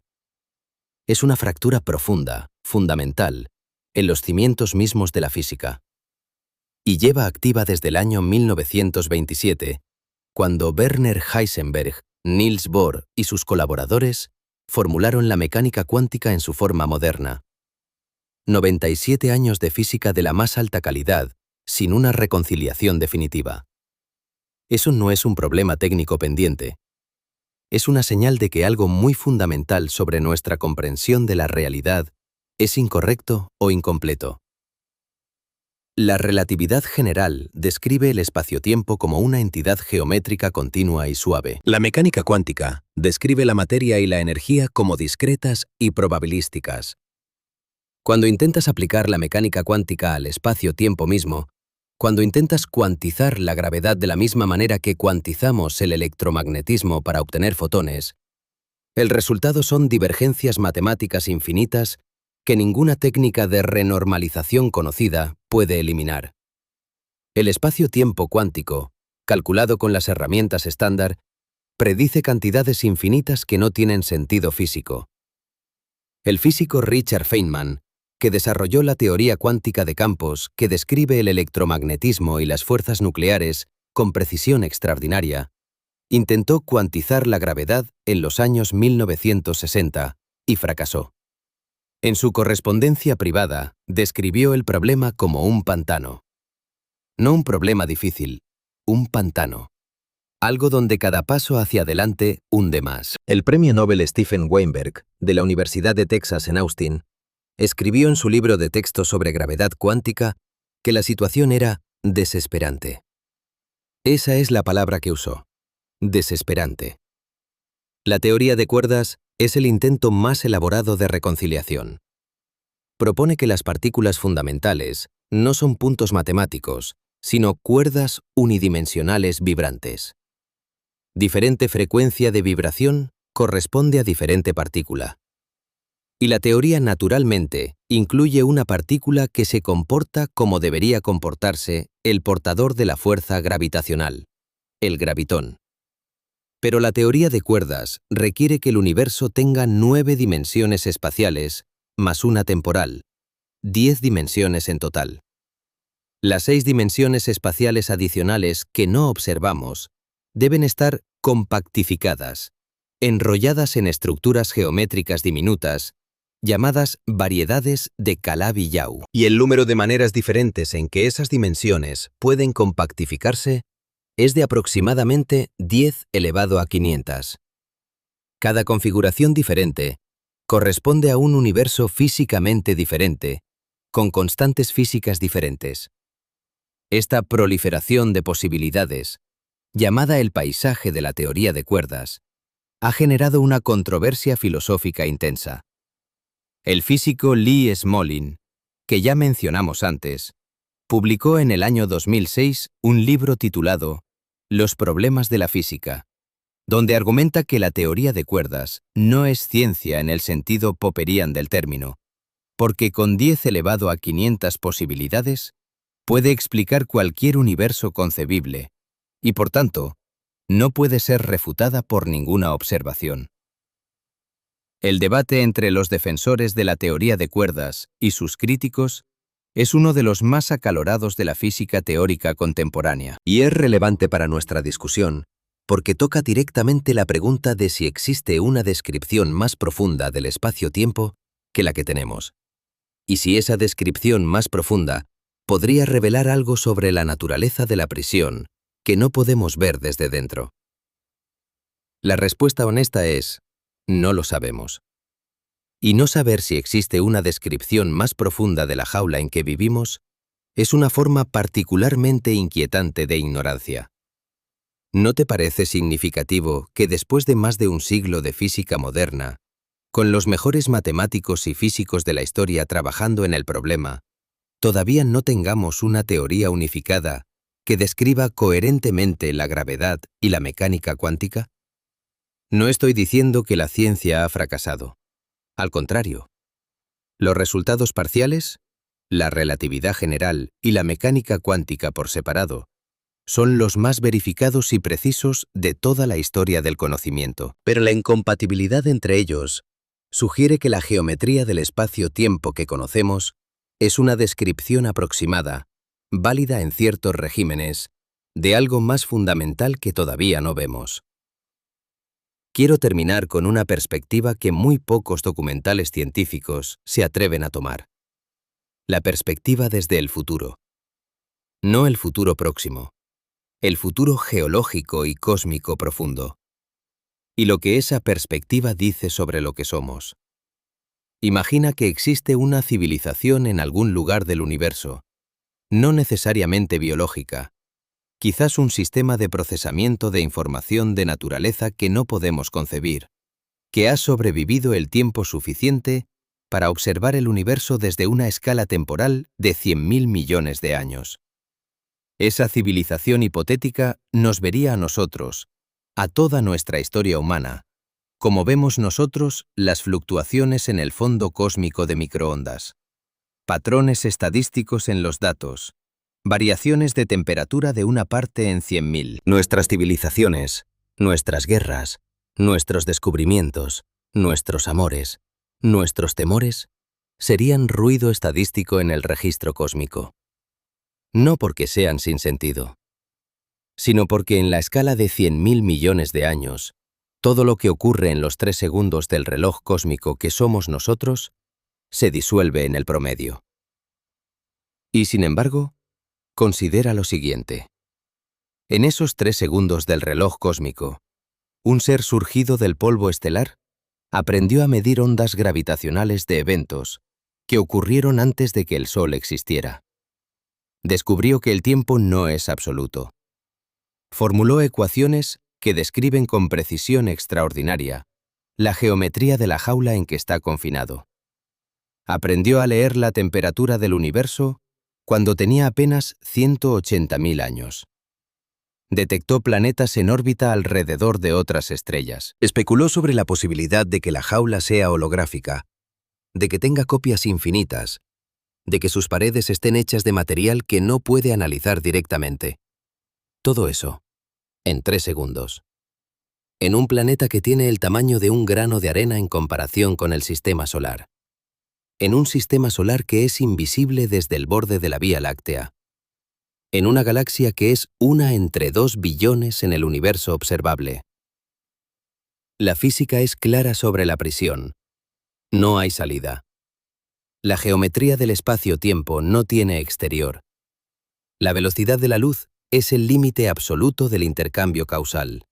Es una fractura profunda, fundamental, en los cimientos mismos de la física. Y lleva activa desde el año 1927, cuando Werner Heisenberg, Niels Bohr y sus colaboradores formularon la mecánica cuántica en su forma moderna. 97 años de física de la más alta calidad, sin una reconciliación definitiva. Eso no es un problema técnico pendiente. Es una señal de que algo muy fundamental sobre nuestra comprensión de la realidad es incorrecto o incompleto. La relatividad general describe el espacio-tiempo como una entidad geométrica continua y suave. La mecánica cuántica describe la materia y la energía como discretas y probabilísticas. Cuando intentas aplicar la mecánica cuántica al espacio-tiempo mismo, cuando intentas cuantizar la gravedad de la misma manera que cuantizamos el electromagnetismo para obtener fotones, el resultado son divergencias matemáticas infinitas que ninguna técnica de renormalización conocida puede eliminar. El espacio-tiempo cuántico, calculado con las herramientas estándar, predice cantidades infinitas que no tienen sentido físico. El físico Richard Feynman, que desarrolló la teoría cuántica de campos que describe el electromagnetismo y las fuerzas nucleares con precisión extraordinaria, intentó cuantizar la gravedad en los años 1960 y fracasó. En su correspondencia privada, describió el problema como un pantano. No un problema difícil, un pantano. Algo donde cada paso hacia adelante hunde más. El premio Nobel Stephen Weinberg, de la Universidad de Texas en Austin, escribió en su libro de texto sobre gravedad cuántica que la situación era desesperante. Esa es la palabra que usó, desesperante. La teoría de cuerdas es el intento más elaborado de reconciliación. Propone que las partículas fundamentales no son puntos matemáticos, sino cuerdas unidimensionales vibrantes. Diferente frecuencia de vibración corresponde a diferente partícula. Y la teoría naturalmente incluye una partícula que se comporta como debería comportarse el portador de la fuerza gravitacional, el gravitón. Pero la teoría de cuerdas requiere que el universo tenga 9 dimensiones espaciales más una temporal, 10 dimensiones en total. Las 6 dimensiones espaciales adicionales que no observamos deben estar compactificadas, enrolladas en estructuras geométricas diminutas, llamadas variedades de Calabi-Yau. Y el número de maneras diferentes en que esas dimensiones pueden compactificarse es de aproximadamente 10 elevado a 500. Cada configuración diferente corresponde a un universo físicamente diferente, con constantes físicas diferentes. Esta proliferación de posibilidades, llamada el paisaje de la teoría de cuerdas, ha generado una controversia filosófica intensa. El físico Lee Smolin, que ya mencionamos antes, publicó en el año 2006 un libro titulado Los problemas de la física, donde argumenta que la teoría de cuerdas no es ciencia en el sentido popperian del término, porque con 10 elevado a 500 posibilidades puede explicar cualquier universo concebible y, por tanto, no puede ser refutada por ninguna observación. El debate entre los defensores de la teoría de cuerdas y sus críticos es uno de los más acalorados de la física teórica contemporánea. Y es relevante para nuestra discusión porque toca directamente la pregunta de si existe una descripción más profunda del espacio-tiempo que la que tenemos. Y si esa descripción más profunda podría revelar algo sobre la naturaleza de la prisión que no podemos ver desde dentro. La respuesta honesta es: no lo sabemos. Y no saber si existe una descripción más profunda de la jaula en que vivimos es una forma particularmente inquietante de ignorancia. ¿No te parece significativo que después de más de un siglo de física moderna, con los mejores matemáticos y físicos de la historia trabajando en el problema, todavía no tengamos una teoría unificada que describa coherentemente la gravedad y la mecánica cuántica? No estoy diciendo que la ciencia ha fracasado. Al contrario, los resultados parciales, la relatividad general y la mecánica cuántica por separado, son los más verificados y precisos de toda la historia del conocimiento. Pero la incompatibilidad entre ellos sugiere que la geometría del espacio-tiempo que conocemos es una descripción aproximada, válida en ciertos regímenes, de algo más fundamental que todavía no vemos. Quiero terminar con una perspectiva que muy pocos documentales científicos se atreven a tomar. La perspectiva desde el futuro. No el futuro próximo, el futuro geológico y cósmico profundo. Y lo que esa perspectiva dice sobre lo que somos. Imagina que existe una civilización en algún lugar del universo, no necesariamente biológica, quizás un sistema de procesamiento de información de naturaleza que no podemos concebir, que ha sobrevivido el tiempo suficiente para observar el universo desde una escala temporal de 100.000 millones de años. Esa civilización hipotética nos vería a nosotros, a toda nuestra historia humana, como vemos nosotros las fluctuaciones en el fondo cósmico de microondas, patrones estadísticos en los datos, variaciones de temperatura de una parte en 100.000. Nuestras civilizaciones, nuestras guerras, nuestros descubrimientos, nuestros amores, nuestros temores, serían ruido estadístico en el registro cósmico. No porque sean sin sentido, sino porque en la escala de 100.000 millones de años, todo lo que ocurre en los 3 segundos del reloj cósmico que somos nosotros, se disuelve en el promedio. Y sin embargo, considera lo siguiente. En esos 3 segundos del reloj cósmico, un ser surgido del polvo estelar aprendió a medir ondas gravitacionales de eventos que ocurrieron antes de que el Sol existiera. Descubrió que el tiempo no es absoluto. Formuló ecuaciones que describen con precisión extraordinaria la geometría de la jaula en que está confinado. Aprendió a leer la temperatura del universo cuando tenía apenas 180.000 años. Detectó planetas en órbita alrededor de otras estrellas. Especuló sobre la posibilidad de que la jaula sea holográfica, de que tenga copias infinitas, de que sus paredes estén hechas de material que no puede analizar directamente. Todo eso, en 3 segundos. En un planeta que tiene el tamaño de un grano de arena en comparación con el sistema solar. En un sistema solar que es invisible desde el borde de la Vía Láctea. En una galaxia que es una entre 2 billones en el universo observable. La física es clara sobre la prisión. No hay salida. La geometría del espacio-tiempo no tiene exterior. La velocidad de la luz es el límite absoluto del intercambio causal.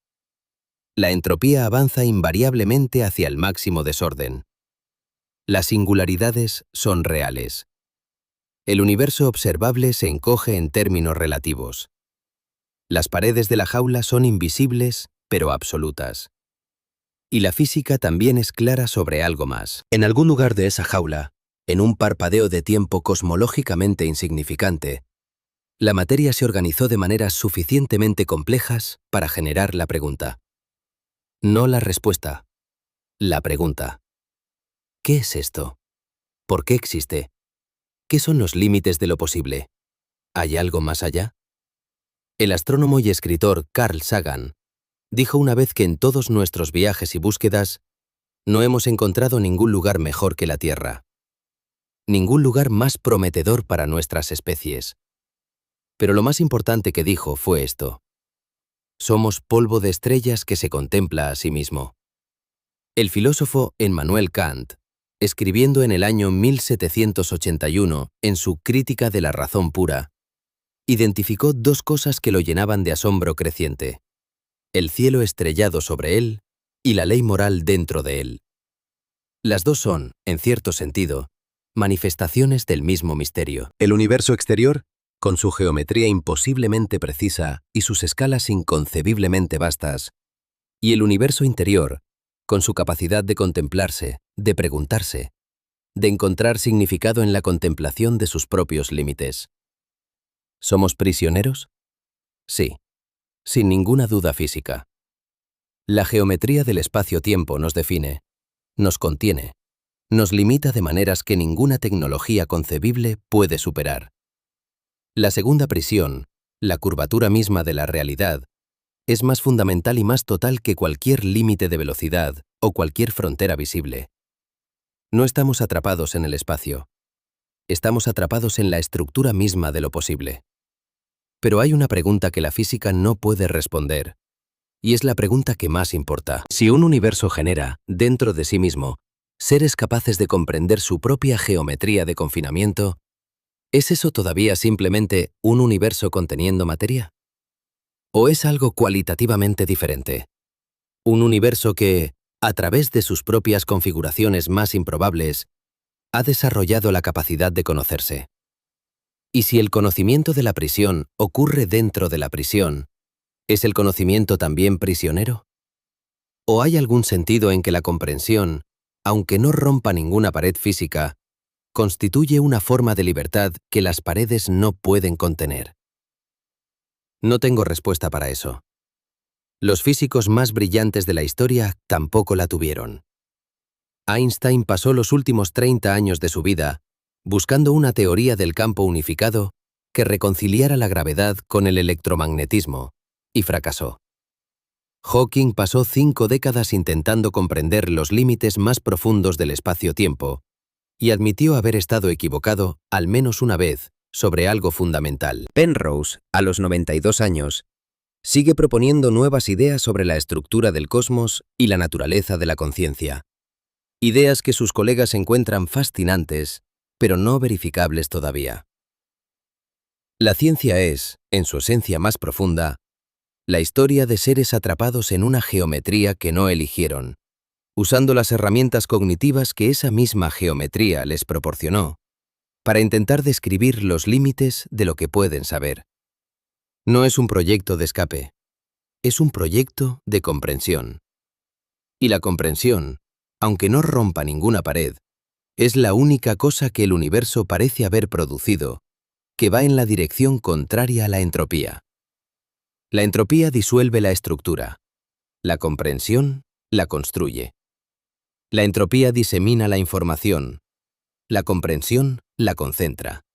La entropía avanza invariablemente hacia el máximo desorden. Las singularidades son reales. El universo observable se encoge en términos relativos. Las paredes de la jaula son invisibles, pero absolutas. Y la física también es clara sobre algo más. En algún lugar de esa jaula, en un parpadeo de tiempo cosmológicamente insignificante, la materia se organizó de maneras suficientemente complejas para generar la pregunta. No la respuesta, la pregunta. ¿Qué es esto? ¿Por qué existe? ¿Qué son los límites de lo posible? ¿Hay algo más allá? El astrónomo y escritor Carl Sagan dijo una vez que en todos nuestros viajes y búsquedas no hemos encontrado ningún lugar mejor que la Tierra. Ningún lugar más prometedor para nuestras especies. Pero lo más importante que dijo fue esto. Somos polvo de estrellas que se contempla a sí mismo. El filósofo Immanuel Kant, escribiendo en el año 1781 en su Crítica de la razón pura, identificó dos cosas que lo llenaban de asombro creciente: el cielo estrellado sobre él y la ley moral dentro de él. Las dos son, en cierto sentido, manifestaciones del mismo misterio. El universo exterior, con su geometría imposiblemente precisa y sus escalas inconcebiblemente vastas, y el universo interior, con su capacidad de contemplarse, de preguntarse, de encontrar significado en la contemplación de sus propios límites. ¿Somos prisioneros? Sí, sin ninguna duda física. La geometría del espacio-tiempo nos define, nos contiene, nos limita de maneras que ninguna tecnología concebible puede superar. La segunda prisión, la curvatura misma de la realidad, es más fundamental y más total que cualquier límite de velocidad o cualquier frontera visible. No estamos atrapados en el espacio. Estamos atrapados en la estructura misma de lo posible. Pero hay una pregunta que la física no puede responder, y es la pregunta que más importa. Si un universo genera, dentro de sí mismo, seres capaces de comprender su propia geometría de confinamiento, ¿es eso todavía simplemente un universo conteniendo materia? ¿O es algo cualitativamente diferente? Un universo que, a través de sus propias configuraciones más improbables, ha desarrollado la capacidad de conocerse. Y si el conocimiento de la prisión ocurre dentro de la prisión, ¿es el conocimiento también prisionero? ¿O hay algún sentido en que la comprensión, aunque no rompa ninguna pared física, constituye una forma de libertad que las paredes no pueden contener? No tengo respuesta para eso. Los físicos más brillantes de la historia tampoco la tuvieron. Einstein pasó los últimos 30 años de su vida buscando una teoría del campo unificado que reconciliara la gravedad con el electromagnetismo, y fracasó. Hawking pasó 5 décadas intentando comprender los límites más profundos del espacio-tiempo, y admitió haber estado equivocado al menos una vez sobre algo fundamental. Penrose, a los 92 años, sigue proponiendo nuevas ideas sobre la estructura del cosmos y la naturaleza de la conciencia. Ideas que sus colegas encuentran fascinantes, pero no verificables todavía. La ciencia es, en su esencia más profunda, la historia de seres atrapados en una geometría que no eligieron, usando las herramientas cognitivas que esa misma geometría les proporcionó, para intentar describir los límites de lo que pueden saber. No es un proyecto de escape, es un proyecto de comprensión. Y la comprensión, aunque no rompa ninguna pared, es la única cosa que el universo parece haber producido, que va en la dirección contraria a la entropía. La entropía disuelve la estructura. La comprensión la construye. La entropía disemina la información. La comprensión la concentra.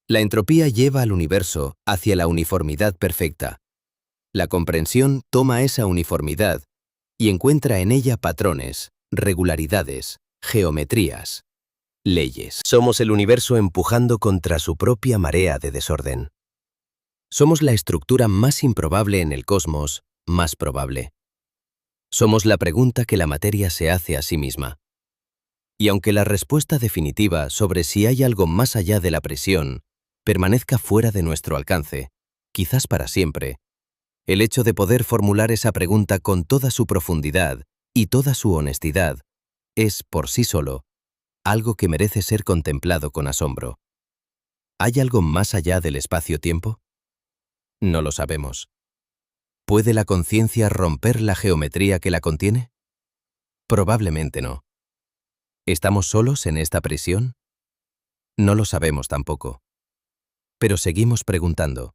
La entropía lleva al universo hacia la uniformidad perfecta. La comprensión toma esa uniformidad y encuentra en ella patrones, regularidades, geometrías, leyes. Somos el universo empujando contra su propia marea de desorden. Somos la estructura más improbable en el cosmos, más probable. Somos la pregunta que la materia se hace a sí misma. Y aunque la respuesta definitiva sobre si hay algo más allá de la prisión permanezca fuera de nuestro alcance, quizás para siempre, el hecho de poder formular esa pregunta con toda su profundidad y toda su honestidad es, por sí solo, algo que merece ser contemplado con asombro. ¿Hay algo más allá del espacio-tiempo? No lo sabemos. ¿Puede la conciencia romper la geometría que la contiene? Probablemente no. ¿Estamos solos en esta prisión? No lo sabemos tampoco. Pero seguimos preguntando.